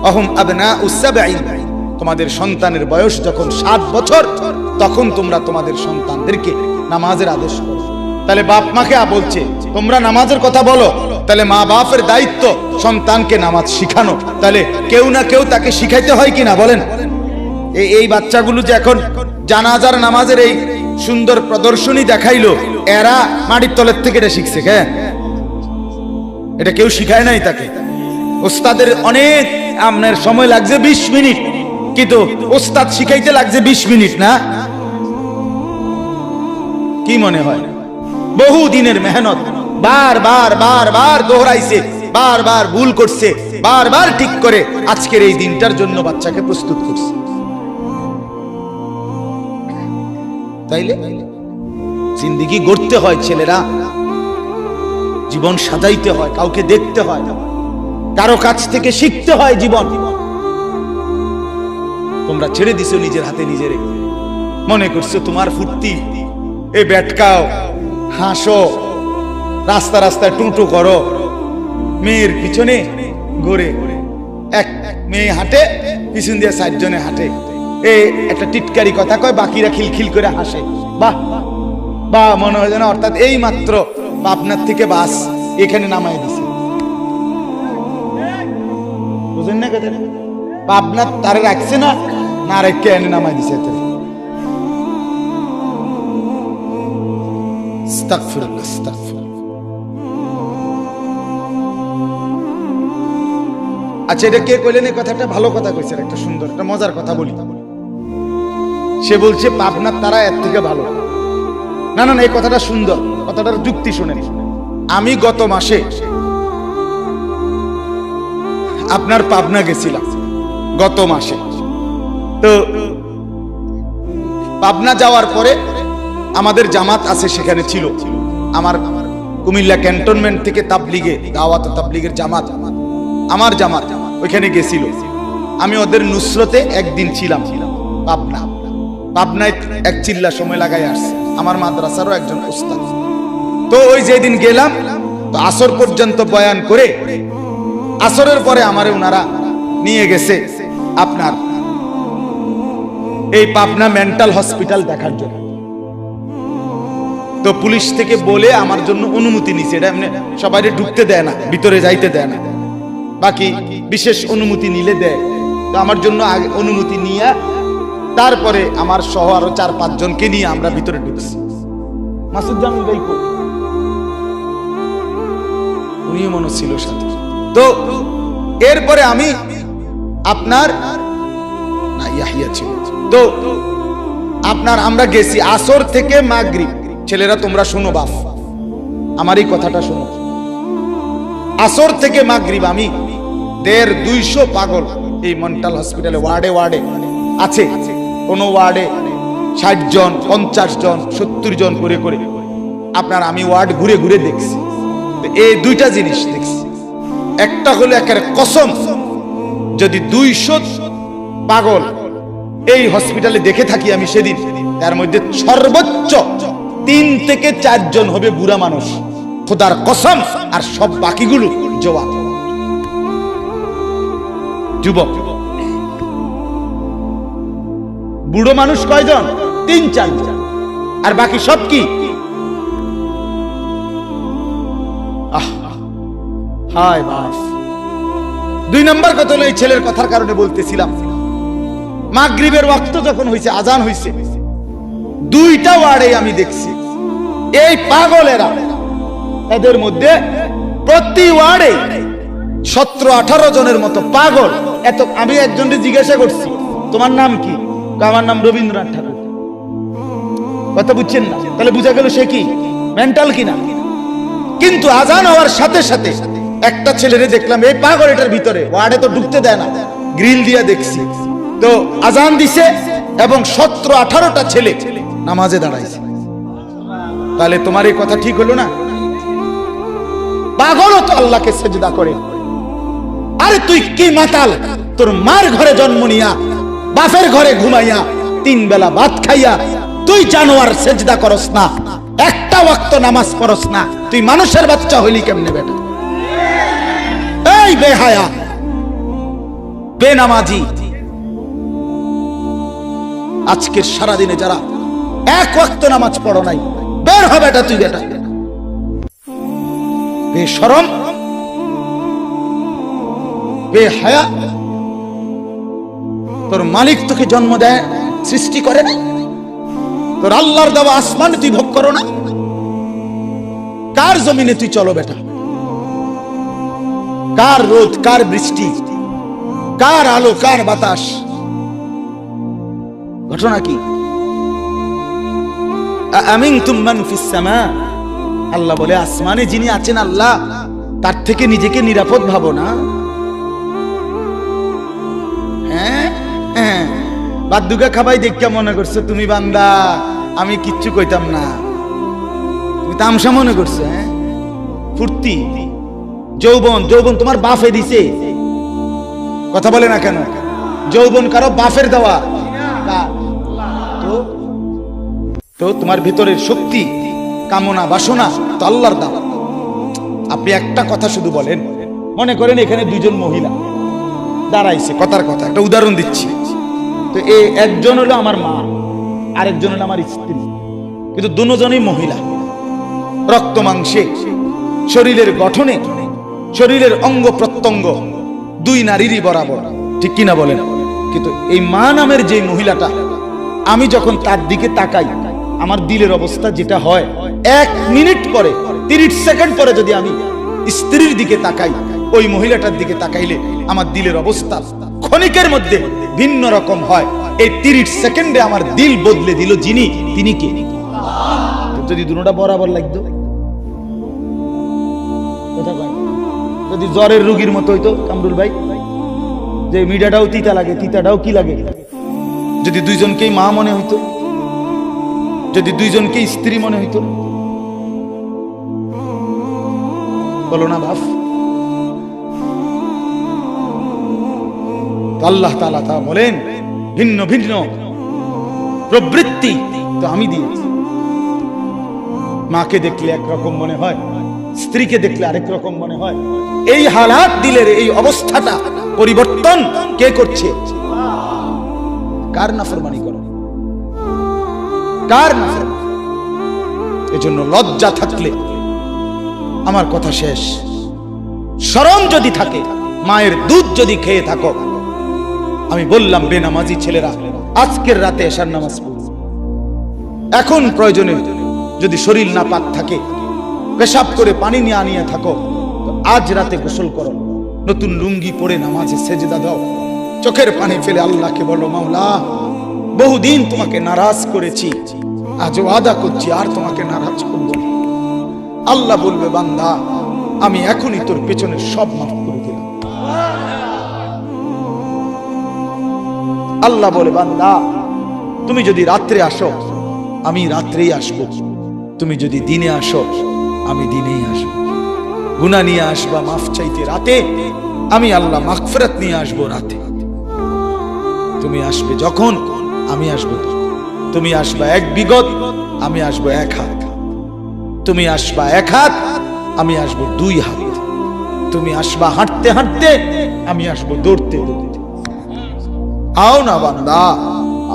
ওয়া হুম আবনাউস সাবঈন, তোমাদের সন্তানের বয়স যখন 7 বছর, তখন তোমরা তোমাদের সন্তানদেরকে নামাজের আদেশ করো। তাহলে বাপ মাকে বলছে তোমরা নামাজের কথা বলো, তাহলে মা বাপের দায়িত্ব সন্তানকে নামাজ শিখানো। তাহলে কেউ না কেউ তাকে শিখাইতে হয় কিনা বলেন? এই বাচ্চাগুলো যে এখন জানাজার নামাজের এই সুন্দর প্রদর্শনী দেখাইলো, এরা মাটির তলের থেকে এটা শিখছে। হ্যাঁ, এটা কেউ শিখায় নাই তাকে। ওস্তাদের অনেক আপনার সময় লাগছে 20 মিনিট, কিন্তু ওস্তাদ শিখাইতে লাগছে 20 মিনিট না? কি মনে হয়? বহু দিনের মেহনত, বারবার বারবার দোহরাইছে, বারবার ভুল করছে, বারবার ঠিক করে আজকের এই দিনটার জন্য বাচ্চাকে প্রস্তুত করছে। তাইলে জিন্দেগি গড়তে হয় ছেলেরা, জীবন সাজাইতে হয়, কাউকে দেখতে হয়, কারো কাছ থেকে শিখতে হয় জীবন। তোমরা ছেড়ে দিছো নিজের হাতে নিজেরে, মনে করছো তোমার ফুর্তি, এ ব্যাটকাও, হাসো, রাস্তা রাস্তায় টুঁটো করো, মেয়ের পিছনে ঘুরে, এক মেয়ে হাঁটে, পিছন দিয়ে 4 জনে হাঁটে, একটা টিটকারি কথা কয়, বাকিরা খিলখিল করে হাসে। বাহ বাহ, মনে হয় যেন অর্থাৎ এই মাত্র আপনার থেকে বাস এখানে নামাই দিছে। বুঝেন না কথা? আপনার তারে রাখছে না, না রেখে এনে নামাই দিছে। আস্তাগফিরুল্লাহ, আস্তাগফিরুল্লাহ। আচ্ছা, এটা কে কইলেন এই কথাটা? ভালো কথা কইছে, একটা সুন্দর, একটা মজার কথা বলি। সে বলছে পাবনার তারা এর থেকে ভালো। না না, এই কথাটা সুন্দর, কথাটার যুক্তি শুনেন। আমি গত মাসে আপনার পাবনা গেছিলাম, গত মাসে। তো পাবনা যাওয়ার পরে আমাদের জামাত আছে, সেখানে ছিল আমার কুমিল্লা ক্যান্টনমেন্ট থেকে তাবলিগে, দাওয়াত তাবলিগের জামাত, আমার জামাত ওইখানে গেছিল। আমি ওদের নুসরতে একদিন ছিলাম পাবনা। পাবনায় 1 চিল্লা সময় লাগাই আসছে, আমার মাদ্রাসারও একজন উস্তাদ। তো ওই যেদিন গেলাম, তো আসর পর্যন্ত বয়ান করে, আসরের পরে আমারে ওনারা নিয়ে গেছে আপনার এই পাবনা মেন্টাল হসপিটাল দেখার জন্য। তো পুলিশ থেকে বলে আমার জন্য অনুমতি নিছে, এটা এমনি সবাই ঢুকতে দেয় না, ভিতরে যাইতে দেয় না, বাকি বিশেষ অনুমতি নিলে দেয়। তো আমার জন্য আগে অনুমতি নিয়ে তারপরে আমার সহ আরো 4-5 জনকে নিয়ে আমরা ভিতরে ঢুকছি। মাসুদ জামিল ভাই কো, উনি মনে ছিল সাথে। তো এরপরে আমি আপনার না ইয়াহিয়া ছিল। তো আপনার আমরা গেছি আসর থেকে মাগরিব। ছেলেরা তোমরা শোনো, বাপ আমার এই কথাটা শোনো। আসর থেকে মাগরিব আমি 150-200 পাগল এই মেন্টাল হসপিটালে ওয়ার্ডে ওয়ার্ডে আছে। কোন ওয়ার্ডে 60 জন, 50 জন, 70 জন করে করে আপনার আমি ওয়ার্ড ঘুরে ঘুরে দেখছি। এই 2টা জিনিস দেখছি। একটা হলো একেবারে কসম, যদি 200 পাগল এই হসপিটালে দেখে থাকি আমি সেদিন, তার মধ্যে সর্বোচ্চ 3 থেকে 4 জন হবে বুড়া মানুষ, খোদার কসম। আর সব বাকিগুলো জওয়ান যুবক। বুড়ো মানুষ কয়জন? 3-4 জন। আর বাকি সব কি? হায় বাস। 2 নম্বর কথা হলো, এই ছেলের কথার কারণে বলতেছিলাম, মাগরিবের ওয়াক্ত যখন হয়েছে, আজান হয়েছে, 2টা ওয়ার্ডে আমি দেখছি এই পাগলেরা, এদের মধ্যে প্রতি ওয়ার্ডে 17-18 জনের মতো পাগল। এত আমি একজনকে জিজ্ঞাসা করছি, তোমার নাম কি? আমার নাম রবীন্দ্রনাথ ঠাকুর। কথা বুঝছেন না? তাহলে বুঝা গেল সে কি মেন্টাল কিনা। কিন্তু আজান হওয়ার সাথে সাথে একটা ছেলেরে দেখলাম, এই পাগল এটার ভিতরে, ওয়ার্ডে তো ঢুকতে দেয় না, গ্রিল দিয়ে দেখছি তো আজান দিছে এবং 17-18টা ছেলে নামাজে দাঁড়াইছে। তাহলে তোমার এই কথা ঠিক হলো না? পাগলও তো আল্লাহকে সেজদা করে। আরে তুই কি মাতাল, তোর মার ঘরে জন্ম নিয়া, বাপের ঘরে ঘুমাইয়া, 3 বেলা ভাত খাইয়া তুই জানোয়ার সেজদা করস না, একটা ওয়াক্ত নামাজ পড়স না, তুই মানুষের বাচ্চা হইলি কেমনে বেটা? এই বেহায়া, বেনামাজি, আজকের সারাদিনে যারা এক ওয়াক্ত নামাজ পড়ো নাই, বের হবে এটা তুই বেটা। বেশরম, বেহায়া, তোর মালিক তোকে জন্ম দেয়, সৃষ্টি করে না? তোর আল্লাহর দেওয়া আসমান তুই ভোগ করো না? কার জমিনে তুই চলো বেটা? কার রোদ, কার বৃষ্টি, কার আলো, কার বাতাস? ঘটনা কি? আমিনতুম মান ফিস সামা, আল্লাহ বলে আসমানে যিনি আছেন আল্লাহ, তার থেকে নিজেকে নিরাপদ ভাবো না? হ্যাঁ হ্যাঁ, বাদুকা খাবাই দেখে মনে করছো তুমি বান্দা, আমি কিচ্ছু কইতাম না, তুমি তামসা মনে করছো? হ্যাঁ, ফুর্তি, যৌবন, যৌবন তোমার বাপে দিছে। কথা বলে না কেন? যৌবন কারো বাপের দেওয়া। তো তোমার ভিতরের শক্তি, কামনা, বাসনা তো আল্লাহর দেওয়া। আপনি একটা কথা শুধু বলেন, মনে করেন এখানে 2 জন মহিলা দাঁড়াইছে, কথার কথা একটা উদাহরণ দিচ্ছি, তো এই একজন হলো আমার মা, আরেকজন হলো আমার স্ত্রী, কিন্তু দুজনই মহিলা, রক্ত মাংসে, শরীরের গঠনে, শরীরের অঙ্গ প্রত্যঙ্গ 2 নারীরই বরাবর, ঠিক কিনা বলেন? কিন্তু এই মা নামের যে মহিলাটা, আমি যখন তার দিকে তাকাই, আমার দিলের অবস্থা যেটা হয়, 1 মিনিট পরে, 30 সেকেন্ড পরে যদি আমি স্ত্রীর দিকে তাকাই, ওই মহিলাটার দিকে তাকাইলে আমার দিলের অবস্থা ক্ষণিকের মধ্যে ভিন্ন রকম হয়। এই 30 সেকেন্ডে আমার দিল বদলে দিল যিনি, তিনি কে? যদি দুটোটা বরাবর লাগতো, যদি জ্বরের রোগীর মতো হইতো কামরুল ভাই, যে মিঠাটাও তিতা লাগে, তিতাটাও কি লাগে, যদি 2 জনকেই মা মনে হইতো, যদি 2 জনকেই স্ত্রী মনে হইতো, বলো না বাপ? আল্লাহ তাআলা তা বলেন, ভিন্ন ভিন্ন প্রবৃত্তি তো আমি দিয়েছি। মাকে দেখলে একরকম মনে হয়, স্ত্রীকে দেখলে আরেক রকম মনে হয়। এই হালাত, দিলের এই অবস্থাটা পরিবর্তন কে করছে? কার নাফরমানি করো? কার নাফরমানি? এজন্য লজ্জা থাকলে, আমার কথা শেষ, শরম যদি থাকে, মায়ের দুধ যদি খেয়ে থাকো, আমি বললাম বেনামাজি ছেলেরা আজকের রাতে এশার নামাজ পড়ো। এখন প্রয়োজনে যদি শরীর না পাক থাকে, পেশাব করে পানি নিয়ে আনিয়ে থাকো, তো আজ রাতে গোসল করো, নতুন লুঙ্গি পরে নামাজে সেজদা দাও, চোখের পানি ফেলে আল্লাহকে বলো, মাওলা বহুদিন তোমাকে নারাজ করেছি, আজ ওয়াদা করছি আর তোমাকে নারাজ করব না। আল্লাহ বলবে, বান্দা আমি এখনই তোর পেছনের সব মাফ করে দিলাম। আল্লাহ বলে, বান্দা তুমি যদি রাত্রে আসো, আমি রাত্রেই আসবো, তুমি যদি দিনে আসো, আমি দিনেই আসবো। গুনাহ নিয়ে আসবা মাফ চাইতে রাতে, আমি আল্লাহ মাগফিরাত নিয়ে আসবো রাতে। তুমি আসবে যখন, আমি আসবো। তুমি আসবা 1 বিগত, আমি আসবো 1 হাত। তুমি আসবা 1 হাত, আমি আসবো 2 হাত। তুমি আসবা হাঁটতে হাঁটতে, আমি আসবো দৌড়তে দৌড়তে। আও না বান্দা,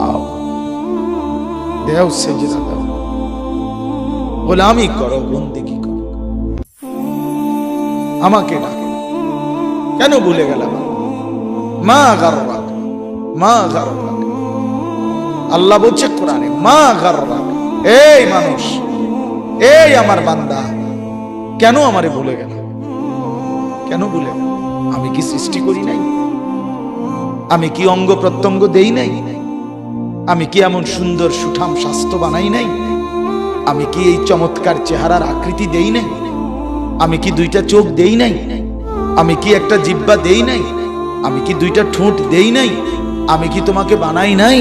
আও, দেও সেজদা দাও, গোলামি করো, বন্দেগী করো, আমাকে ডাকে। কেন ভুলে গেলাম? মা গাররাক, মা গাররাক, আল্লাহ বলছে কোরআনে, মা গাররাক, এই মানুষ এই আমার বান্দা, কেন আমারে ভুলে গেল? কেন ভুলে গেল? আমি কি সৃষ্টি করি নাই? আমি কি অঙ্গ প্রত্যঙ্গ দেই নাই? আমি কি এমন সুন্দর সুঠাম স্বাস্থ্য বানাই নাই? আমি কি এই চমৎকার চেহারার আকৃতি দেই নাই? আমি কি দুইটা চোখ দেই নাই? আমি কি একটা জিহ্বা দেই নাই? আমি কি দুইটা ঠোঁট দেই নাই? আমি কি তোমাকে বানাই নাই?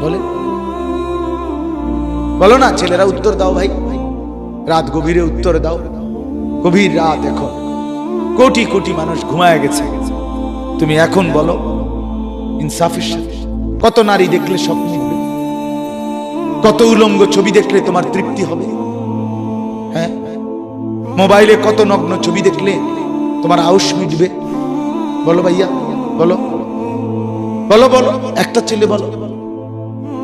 বলে বলো না ছেলেরা, উত্তর দাও ভাই। রাত গভীরে উত্তর দাও। গভীর রাত, এখন কোটি কোটি মানুষ ঘুমায় গেছে। তুমি এখন বলো ইনসাফের সাথে, কত নারী দেখলে স্বপ্ন হবে? কত উলঙ্গ ছবি দেখলে তোমার তৃপ্তি হবে? হ্যাঁ, মোবাইলে কত নগ্ন ছবি দেখলে তোমার আউশ মিটবে? বলো ভাইয়া, বলো বলো বলো, একটা ছেলে বলো।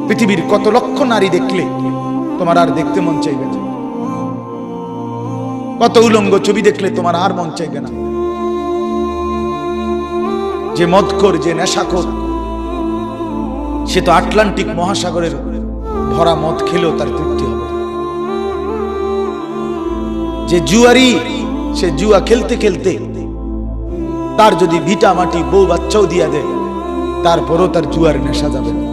পৃথিবীর কত লক্ষ নারী দেখলে তোমার আর দেখতে মন চাইবে না? কত উলঙ্গ ছবি দেখলে তোমার আর মন চাইবে না? যে মদখোর, যে নেশাখোর, সে তো আটলান্টিক মহাসাগরের ভরা মদ খেলেও তার তৃপ্তি হবে। যে জুয়ারি, সে জুয়া খেলতে খেলতে তার যদি ভিটা মাটি বউ বাচ্চাও দিয়া দেয়, তারপরও তার জুয়ার নেশা যাবে না।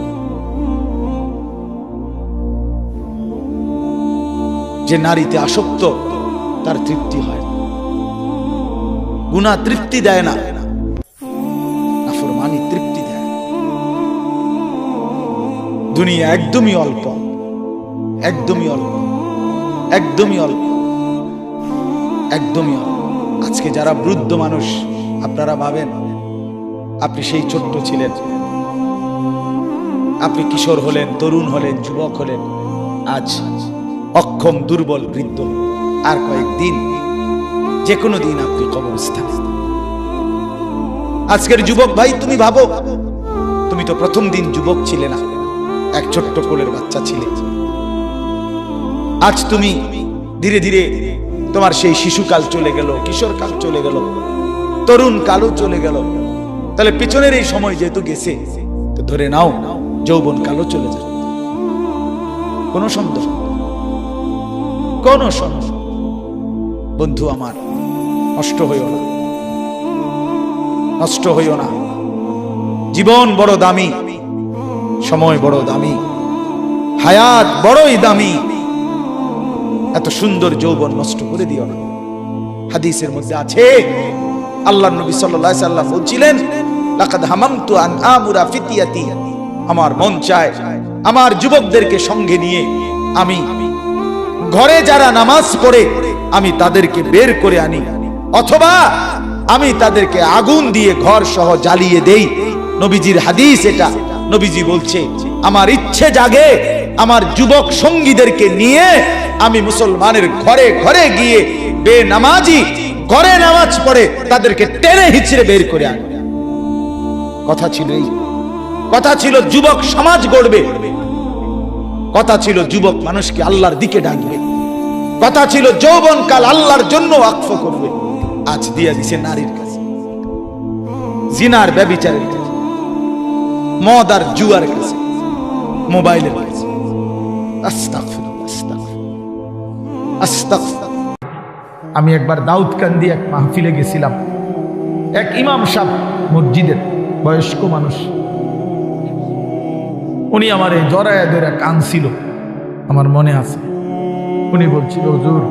যে নারীতে আসক্ত, তার তৃপ্তি হয় না। গুনাহ তৃপ্তি দেয় না, নাফরমানি তৃপ্তি দেয়। দুনিয়া একদমই অল্প, একদমই অল্প, একদমই অল্প, একদমই অল্প। আজকে যারা বৃদ্ধ মানুষ, আপনারা ভাবেন আপনি সেই ছোট্ট ছিলেন, আপনি কিশোর হলেন, তরুণ হলেন, যুবক হলেন, আজ অক্ষম, দুর্বল, বৃদ্ধ। আর কয়েকদিন, যে কোনো দিন আপনি কবরস্থানে। আজকের যুবক ভাই, তুমি ভাবো, তুমি তো প্রথম দিন যুবক ছিলে না, এক ছোট্ট কোলের বাচ্চা ছিলে। আজ তুমি ধীরে ধীরে তোমার সেই শিশুকাল চলে গেল, কিশোরকাল চলে গেল, তরুণ কালও চলে গেল। তাহলে পিছনের এই সময় যেহেতু গেছে, তো ধরে নাও যৌবন কালও চলে যাবে। কোন সন্দেহ, কোন সন্দেহ। বন্ধু আমার, নষ্ট হইও না, নষ্ট হইও না। জীবন বড় দামি, সময় বড় দামি, হায়াত বড়ই দামি। এত সুন্দর যৌবন নষ্ট করে দিও না। হাদিসের মধ্যে আছে, আল্লাহর নবী সাল্লাল্লাহু আলাইহি সাল্লাম বলছিলেন, লাকাদ হামামতু আন আমুরা ফিতিয়াতি, আমার মন চায় আমার যুবকদেরকে সঙ্গে নিয়ে আমি ঘরে যারা নামাজ পড়ে আমি তাদেরকে বের করে আনি, অথবা আমি তাদেরকে আগুন দিয়ে ঘর সহ জ্বালিয়ে দেই। নবীজির হাদিস এটা। নবীজি বলছে, আমার ইচ্ছে জাগে আমার যুবক সঙ্গীদেরকে নিয়ে আমি মুসলমানের ঘরে ঘরে গিয়ে বেনামাজি ঘরে নামাজ পড়ে তাদেরকে টেনে হিচড়ে বের করে আনি। কথা ছিল এই, কথা ছিল যুবক সমাজ গড়বে, কথা ছিল যুবক মানুষকে আল্লাহর দিকে ডাকবে, কথা ছিল যৌবনকাল আল্লাহর জন্য ওয়াকফ করবে। আজ দিয়া দিছে নারীর কাছে, জিনার ব্যভিচারের কাছে, মদ আর জুয়ার কাছে, মোবাইলের কাছে। আস্তাগফিরুল্লাহ, আস্তাগফিরুল্লাহ, আস্তাগফিরুল্লাহ। আমি একবার দাউদকান্দি এক মাহফিলে গেছিলাম। এক ইমাম সাহেব, মসজিদের বয়স্ক মানুষ, উনি আমার এই জড়ায় ধরে কাঁদছিল, আমার মনে আছে। উনি বলছিল, হুজুর,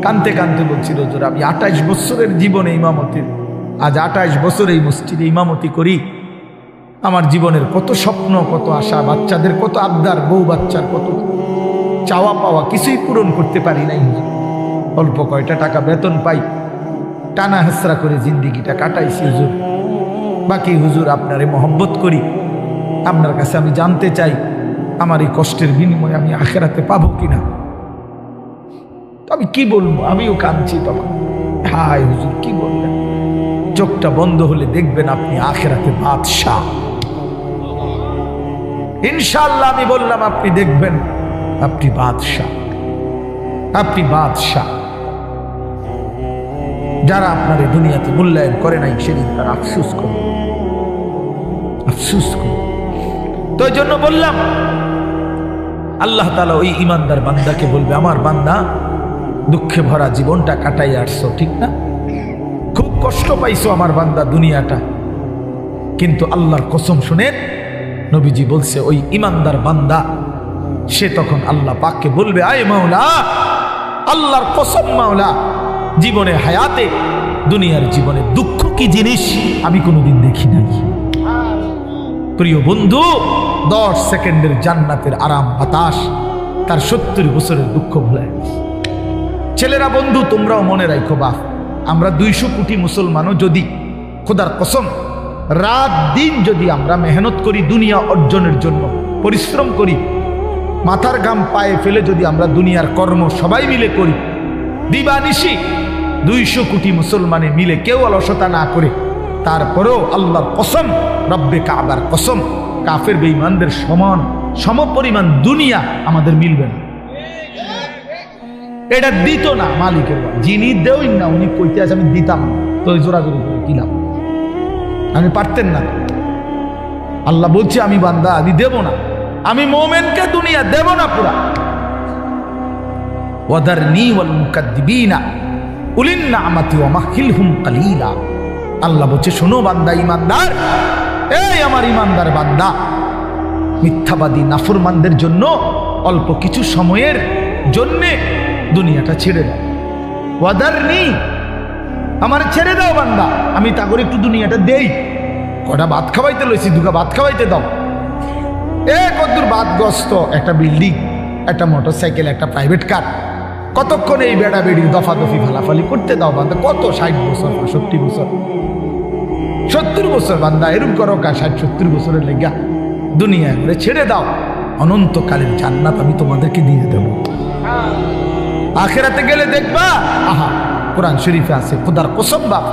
কানতে কানতে বলছিল, হুজুর, আমি 28 বছরের জীবনে ইমামতির, আজ 28 বছর এই মসজিদে ইমামতি করি। আমার জীবনের কত স্বপ্ন, কত আশা, বাচ্চাদের কত আবদার, বউ বাচ্চার কত চাওয়া পাওয়া, কিছুই পূরণ করতে পারি নাই। অল্প কয়টা টাকা বেতন পাই, টানা হেসরা করে জিন্দিগিটা কাটাইছি হুজুর। বাকি হুজুর আপনারে মহব্বত করি, আপনার কাছে আমি জানতে চাই আমার এই কষ্টের বিনিময়ে আমি আখেরাতে পাবো কিনা। আমি কি বলবো, আমিও কাঁদছি তখন। হায় হুজুর, কি বলবেন? চোখটা বন্ধ হলে দেখবেন আপনি আখেরাতে বাদশাহ। ইনশাআল্লাহ আমি বললাম, আপনি দেখবেন আপনি বাদশাহ, আপনি বাদশাহ। যারা আপনার এই দুনিয়াতে মূল্যায়ন করে নাই, সেদিন তারা আফসোস করবে, আফসোস করবে। তো এই জন্য বললাম আল্লাহ তাআলা ওই ইমানদার বান্দাকে বলবে, আমার বান্দা দুঃখে ভরা জীবনটা কাটাই আসছো, ঠিক না? খুব কষ্ট পাইছো আমার বান্দা দুনিয়াটা, কিন্তু আল্লাহর কসম শুনেন, নবীজি বলছে ওই ইমানদার বান্দা সে তখন আল্লাহ পাককে বলবে, আয় মাওলা, আল্লাহর কসম মাওলা, জীবনে হায়াতে দুনিয়ার জীবনে দুঃখ কি জিনিস আমি কোনোদিন দেখি নাই। প্রিয় বন্ধু, 10 সেকেন্ডের জান্নাতের আরাম বাতাস তার 70 বছরের দুঃখ ভুলায়। ছেলেরা বন্ধু, তোমরাও মনে রাখো, বাপ আমরা 200 কোটি মুসলমানও যদি খোদার কসম রাত দিন যদি আমরা মেহনত করি দুনিয়া অর্জনের জন্য, পরিশ্রম করি, মাথার ঘাম পায়ে ফেলে যদি আমরা দুনিয়ার কর্ম সবাই মিলে করি, দিবানিশি 200 কোটি মুসলমানে মিলে কেউ অলসতা না করে, তারপরেও আল্লাহর কসম, রব্বে কাবার কসম, কাফের বেঈমানদের সমান সমপরিমাণ দুনিয়া আমাদের মিলবে না। এটা দিত না মালিকের, যিনি দেওই না উনি কইতে আছে আমি দিতাম না, তো ওই জোরাজোরি করে দিলাম, আমি পারতেন না। আল্লাহ বলছে আমি বান্দা আমি দেব না, আমি মোমেনকে দুনিয়া দেব না পুরা। ওয়াদারনি ওয়াল মুকাদ্দিবিনা উলিন নি'মাতি ওয়া মাহিলহুম কালিলা। আল্লাহ বলছে শোনো বান্দা ইমানদার, এই আমার ইমানদার বান্দা, মিথ্যাবাদী নাফরমানদের জন্য অল্প কিছু সময়ের জন্য দুনিয়াটা ছেড়ে দাও। ওয়াদারনি, আমার ছেড়ে দাও বান্দা, আমি তা করে একটু দুনিয়াটা দেই, কটা ভাত খাওয়াইতে লইছি, দুটা ভাত খাওয়াইতে দাও। কতদূর বাদগ্রস্ত একটা বিল্ডিং, একটা মোটরসাইকেল, একটা প্রাইভেট কার, কতক্ষণ এই বেড়া বেড়ির দফাদফি ফালাফালি করতে দাও বান্দা। কত 60 বছর, 65 বছর, 70 বছর বান্দা এরকম করো, 60-70 বছরের লেগা দুনিয়া করে ছেড়ে দাও, অনন্তকালের জান্নাত আমি তোমাদেরকে দিয়ে দেব। আখিরাতে গেলে দেখবা, আহা, কোরআন শরীফে আছে, খোদার কসম বাপ,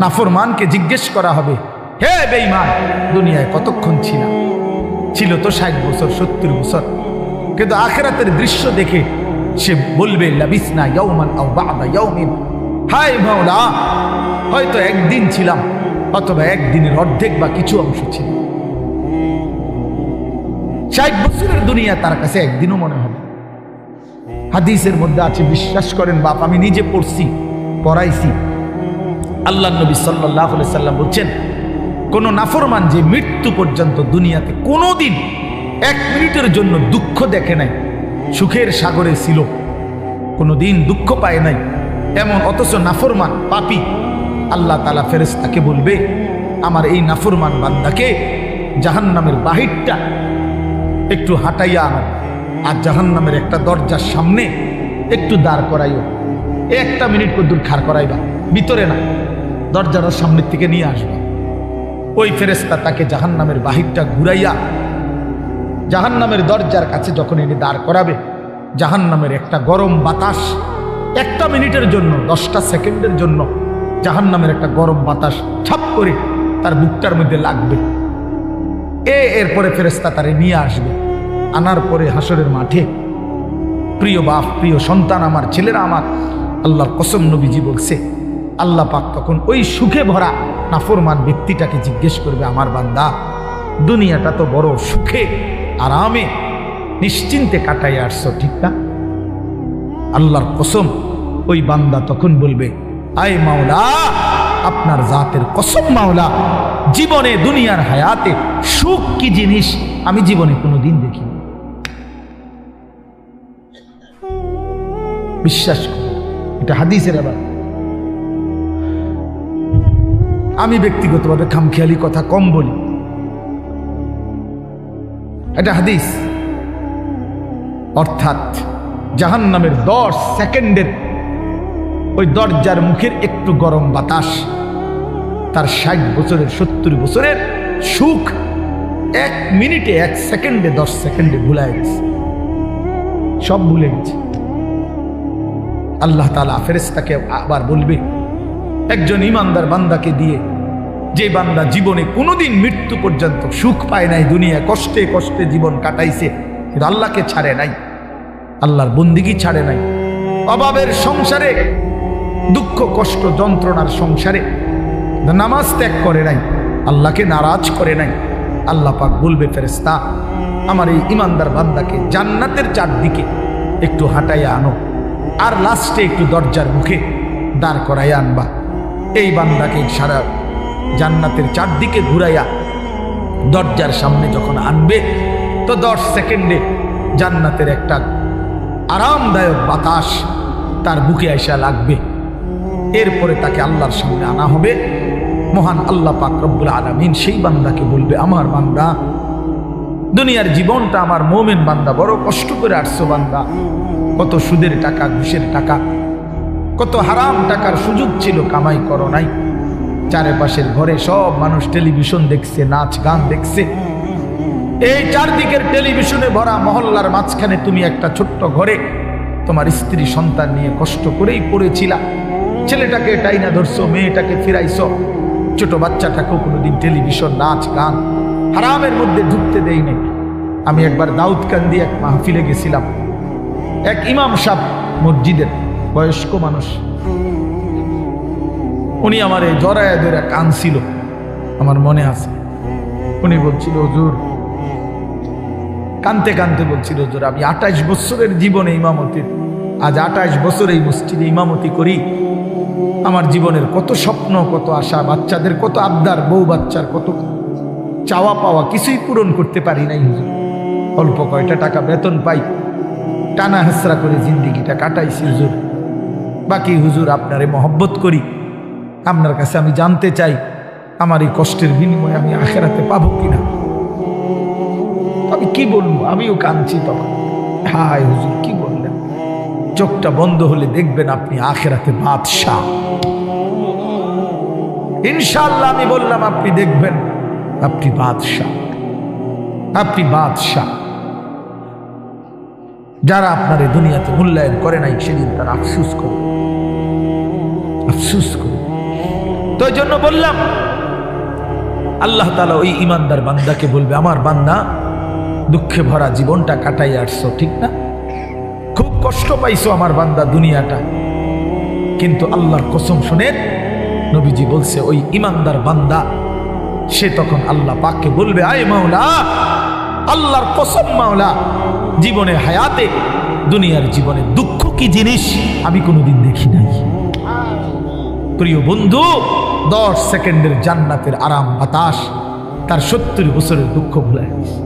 নাফরমানকে জিজ্ঞেস করা হবে, হে বেঈমান দুনিয়ায় কতক্ষণ ছিলা? ছিল তো 60 বছর, 70 বছর, কিন্তু আখিরাতের দৃশ্য দেখে সে বলবে লাবিসনা ইয়াওমান আও বা'দা ইয়াওমিন, হায় মাওলা, হয়তো একদিন ছিলাম অথবা একদিনের অর্ধেক বা কিছু অংশ ছিল। 60 বছরের দুনিয়া তার কাছে একদিনও মনে হবে। হাদিসের মধ্যে আছে, বিশ্বাস করেন বাপ, আমি নিজে পড়ছি, পড়াইছি, আল্লাহর নবী সাল্লাল্লাহু আলাইহি সাল্লাম বলছেন, কোন নাফরমান যে মৃত্যু পর্যন্ত দুনিয়াতে কোনোদিন 1 মিনিটের জন্য দুঃখ দেখে নাই, সুখের সাগরে ছিল, কোনোদিন দুঃখ পায় নাই এমন, অথচ নাফরমান পাপী, আল্লাহ তাআলা ফেরেশতাকে বলবে, আমার এই নাফরমান বান্দাকে জাহান্নামের বাহিরটা একটু হাঁটাইয়া আনো, আর জাহান্নামের একটা দরজার সামনে একটু দাঁড় করাইও, 1 মিনিট কদ্দুর খাড় করাইবা, ভিতরে না, দরজার সামনের থেকে নিয়ে আসবা। ওই ফেরেশতা তাকে জাহান্নামের বাহিরটা ঘুরাইয়া জাহান্নামের দরজার কাছে যখন এনে দাঁড় করাবে, জাহান্নামের একটা গরম বাতাস 1 মিনিটের জন্য, 10টা সেকেন্ডের জন্য জাহান্নামের একটা গরম বাতাস ছাপ করে তার বুকটার মধ্যে লাগবে। এরপরে ফেরেশতা তারে নিয়ে আসবে, আনার পরে হাসরের মাঠে, প্রিয় বাপ, প্রিয় সন্তান, আমার ছেলেরা আমার, আল্লাহর কসম নবীজি বলছে, আল্লাহ পাক তখন ওই সুখে ভরা নাফরমান ব্যক্তিটাকে জিজ্ঞেস করবে, আমার বান্দা দুনিয়াটা তো বড় সুখে আরামে নিশ্চিন্তে কাটাই আসছো, ঠিক না? আল্লাহর কসম ওই বান্দা তখন বলবে, আয় মাওলা, আপনার জাতের কসম মাওলা, জীবনে দুনিয়ার হায়াতে সুখ কি জিনিস আমি জীবনে কোনোদিন দেখিনি। বিশ্বাস করি, এটা হাদিসের। আবার আমি ব্যক্তিগতভাবে খামখেয়ালি কথা কম বলি, এটা হাদিস। অর্থাৎ জাহান্নামের 10 সেকেন্ডের ওই দরজার মুখের একটু গরম বাতাস তার 60 বছরের 70 বছরের সুখ 1 মিনিটে, 1 সেকেন্ডে, 10 সেকেন্ডে ভুলায় গেছে, সব ভুলে গেছে। আল্লাহ তাআলা ফেরেশতাকে আবার বলবে, একজন ইমানদার বান্দাকে দিয়ে, যে বান্দা জীবনে কোনোদিন মৃত্যু পর্যন্ত সুখ পায় নাই, দুনিয়ায় কষ্টে কষ্টে জীবন কাটাইছে, কিন্তু আল্লাহকে ছাড়ে নাই, আল্লাহর বন্দিগি ছাড়ে নাই, অভাবের সংসারে, দুঃখ কষ্ট যন্ত্রণার সংসারে নামাজ ত্যাগ করে নাই, আল্লাহকে নারাজ করে নাই, আল্লাহ পাক বলবে, ফেরেশতা আমার এই ইমানদার বান্দাকে জান্নাতের চারদিকে একটু হাঁটাইয়া আনো, আর লাস্টে একটু দরজার মুখে দাঁড় করাইয়া আনবা। এই বান্দাকে সারা জান্নাতের চারদিকে ঘুরাইয়া দরজার সামনে যখন আনবে, তো 10 সেকেন্ডে জান্নাতের একটা আরামদায়ক বাতাস তার বুকে আইসা লাগবে। এরপরে তাকে আল্লাহর সামনে আনা হবে। মহান আল্লাহ পাক রব্বুল আলামিন সেই বান্দাকে বলবে, আমার বান্দা, দুনিয়ার জীবনটা আমার মুমিন বান্দা বড় কষ্ট করে আসছো বান্দা, কত সুদের টাকা, ঘুষের টাকা, কত হারাম টাকার সুযোগ ছিল, কামাই করো নাই। চারপাশের ঘরে সব মানুষ টেলিভিশন দেখছে, নাচ গান দেখছে। এই চারদিকের টেলিভিশনে ভরা মহল্লার মাঝখানে তুমি একটা ছোট্ট ঘরে তোমার স্ত্রী সন্তান নিয়ে কষ্ট করেই পড়েছিলা। ছেলেটাকে টাইনা ধরছো, মেয়েটাকে ফিরাইছো, ছোট বাচ্চাটাকেও কোনোদিন টেলিভিশন, নাচ গান, হারামের মধ্যে ঢুকতে দেই নাই। আমি একবার দাউদকান্দি এক মাহফিলে গেছিলাম। এক ইমাম সাহেব, মসজিদের বয়স্ক মানুষ, উনি আমার এই জড়ায় ধরে কাঁদছিল, আমার মনে আছে। উনি বলছিল, হুজুর, কানতে কানতে বলছিল, হুজুর আমি 28 বছরের জীবনে ইমামতির, আজ 28 বছর এই মসজিদে ইমামতি করি। আমার জীবনের কত স্বপ্ন, কত আশা, বাচ্চাদের কত আবদার, বউ বাচ্চার কত চাওয়া পাওয়া, কিছুই পূরণ করতে পারি নাই হুজুর। অল্প কয়টা টাকা বেতন পাই, টানা হেসরা করে জিন্দিগিটা কাটাইছি হুজুর। বাকি হুজুর আপনারে মহব্বত করি, আপনার কাছে আমি জানতে চাই আমার এই কষ্টের বিনিময়ে আমি আখেরাতে পাবো কিনা। আমি কি বলবো, আমিও কাঁদছি তখন। হায় হুজুর, কি বললেন? চোখটা বন্ধ হলে দেখবেন আপনি আখেরাতে বাদশাহ। ইনশাআল্লাহ আমি বললাম, আপনি দেখবেন আপনি বাদশাহ, আপনি বাদশাহ। যারা আপনার এই দুনিয়াতে মূল্যায়ন করে নাই, সেদিন তারা আফসুস করবে, আফসুস করবে। তো এই জন্য বললাম, আল্লাহ তাআলা ওই ইমানদার বান্দাকে বলবে, আমার বান্দা, দুঃখে ভরা জীবনটা কাটাই আসছো, ঠিক না? খুব কষ্ট পাইছো আমার বান্দা দুনিয়াটা, কিন্তু আল্লাহর কসম শুনেন, নবীজি বলছে ওই ইমানদার বান্দা সে তখন আল্লাহ পাককে বলবে, আয় মাওলা, আল্লাহর কসম মাওলা, জীবনে হায়াতে, দুনিয়ার জীবনে দুঃখ কি জিনিস আমি কোনোদিন দেখি নাই। প্রিয় বন্ধু, 10 সেকেন্ডের জান্নাতের আরাম বাতাস তার 70 বছরের দুঃখ ভুলে গেছে।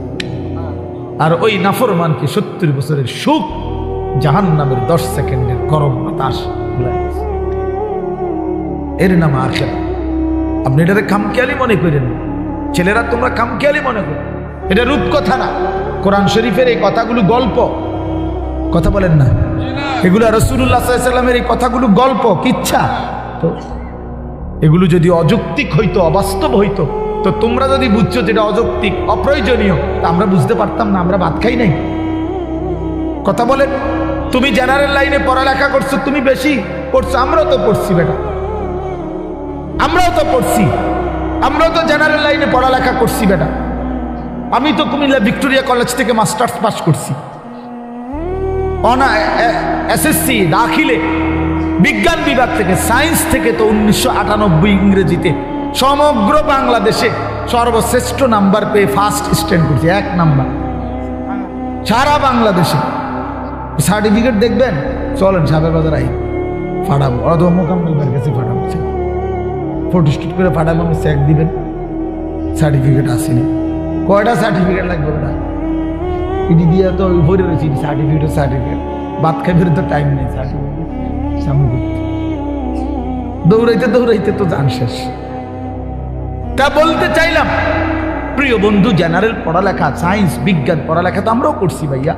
আর ওই নাফরমানকে 70 বছরের সুখ জাহান্নামের 10 সেকেন্ডের গরম বাতাস ভুলে গেছে। এর নাম আখিরাত। আপনি এটাকে খামখেয়ালি মনে করেন, ছেলেরা তোমরা খামখেয়ালি মনে করো, এটা রূপকথা না। কোরআন শরীফের এই কথাগুলো গল্প, কথা বলেন না, এগুলো রাসূলুল্লাহ সাল্লাল্লাহু আলাইহি ওয়াসাল্লামের এই কথাগুলো গল্প, কিচ্ছা। তো এগুলো যদি অযৌক্তিক হইতো, অবাস্তব হইতো, তো তোমরা যদি বুঝছো যেটা অযৌক্তিক, অপ্রয়োজনীয়, তা আমরা বুঝতে পারতাম না, আমরা ভাত খাই নাই। কথা বলেন, তুমি জেনারেল লাইনে পড়ালেখা করছো, তুমি বেশি পড়ছো, আমরাও তো পড়ছি বেটা, আমরাও তো পড়ছি, আমরাও তো জেনারেল লাইনে পড়ালেখা করছি বেটা। আমি তো কুমিল্লা ভিক্টোরিয়া কলেজ থেকে মাস্টার্স পাস করছি, এসএসসি দাখিলে বিজ্ঞান বিভাগ থেকে, সায়েন্স থেকে তো 1998 ইংরেজিতে সমগ্র বাংলাদেশে সর্বশ্রেষ্ঠ নাম্বার পেয়ে ফার্স্ট স্ট্যান্ড করছি, 1 নাম্বার সারা বাংলাদেশে। সার্টিফিকেট দেখবেন, চলেন সাবের বাজার আই ফাটাবো, অধমকামের কাছে ফাটাবো, ফটো স্টুট করে ফাটাবো, আমি চেক দিবেন, সার্টিফিকেট আসেনি। কয়টা সার্টিফিকেট লাগবে ওটা? ইডি দিয়ে তো ভরে রয়েছি, সার্টিফিকেট ভাত খাইবে তো টাইম নেই, সার্টিফিকেট সামনে দৌড়াইতে দৌড়াইতে তো জান শেষ। তা বলতে চাইলাম, প্রিয় বন্ধু, জেনারেল পড়ালেখা, সায়েন্স, বিজ্ঞান পড়ালেখা তো আমরাও করছি ভাইয়া।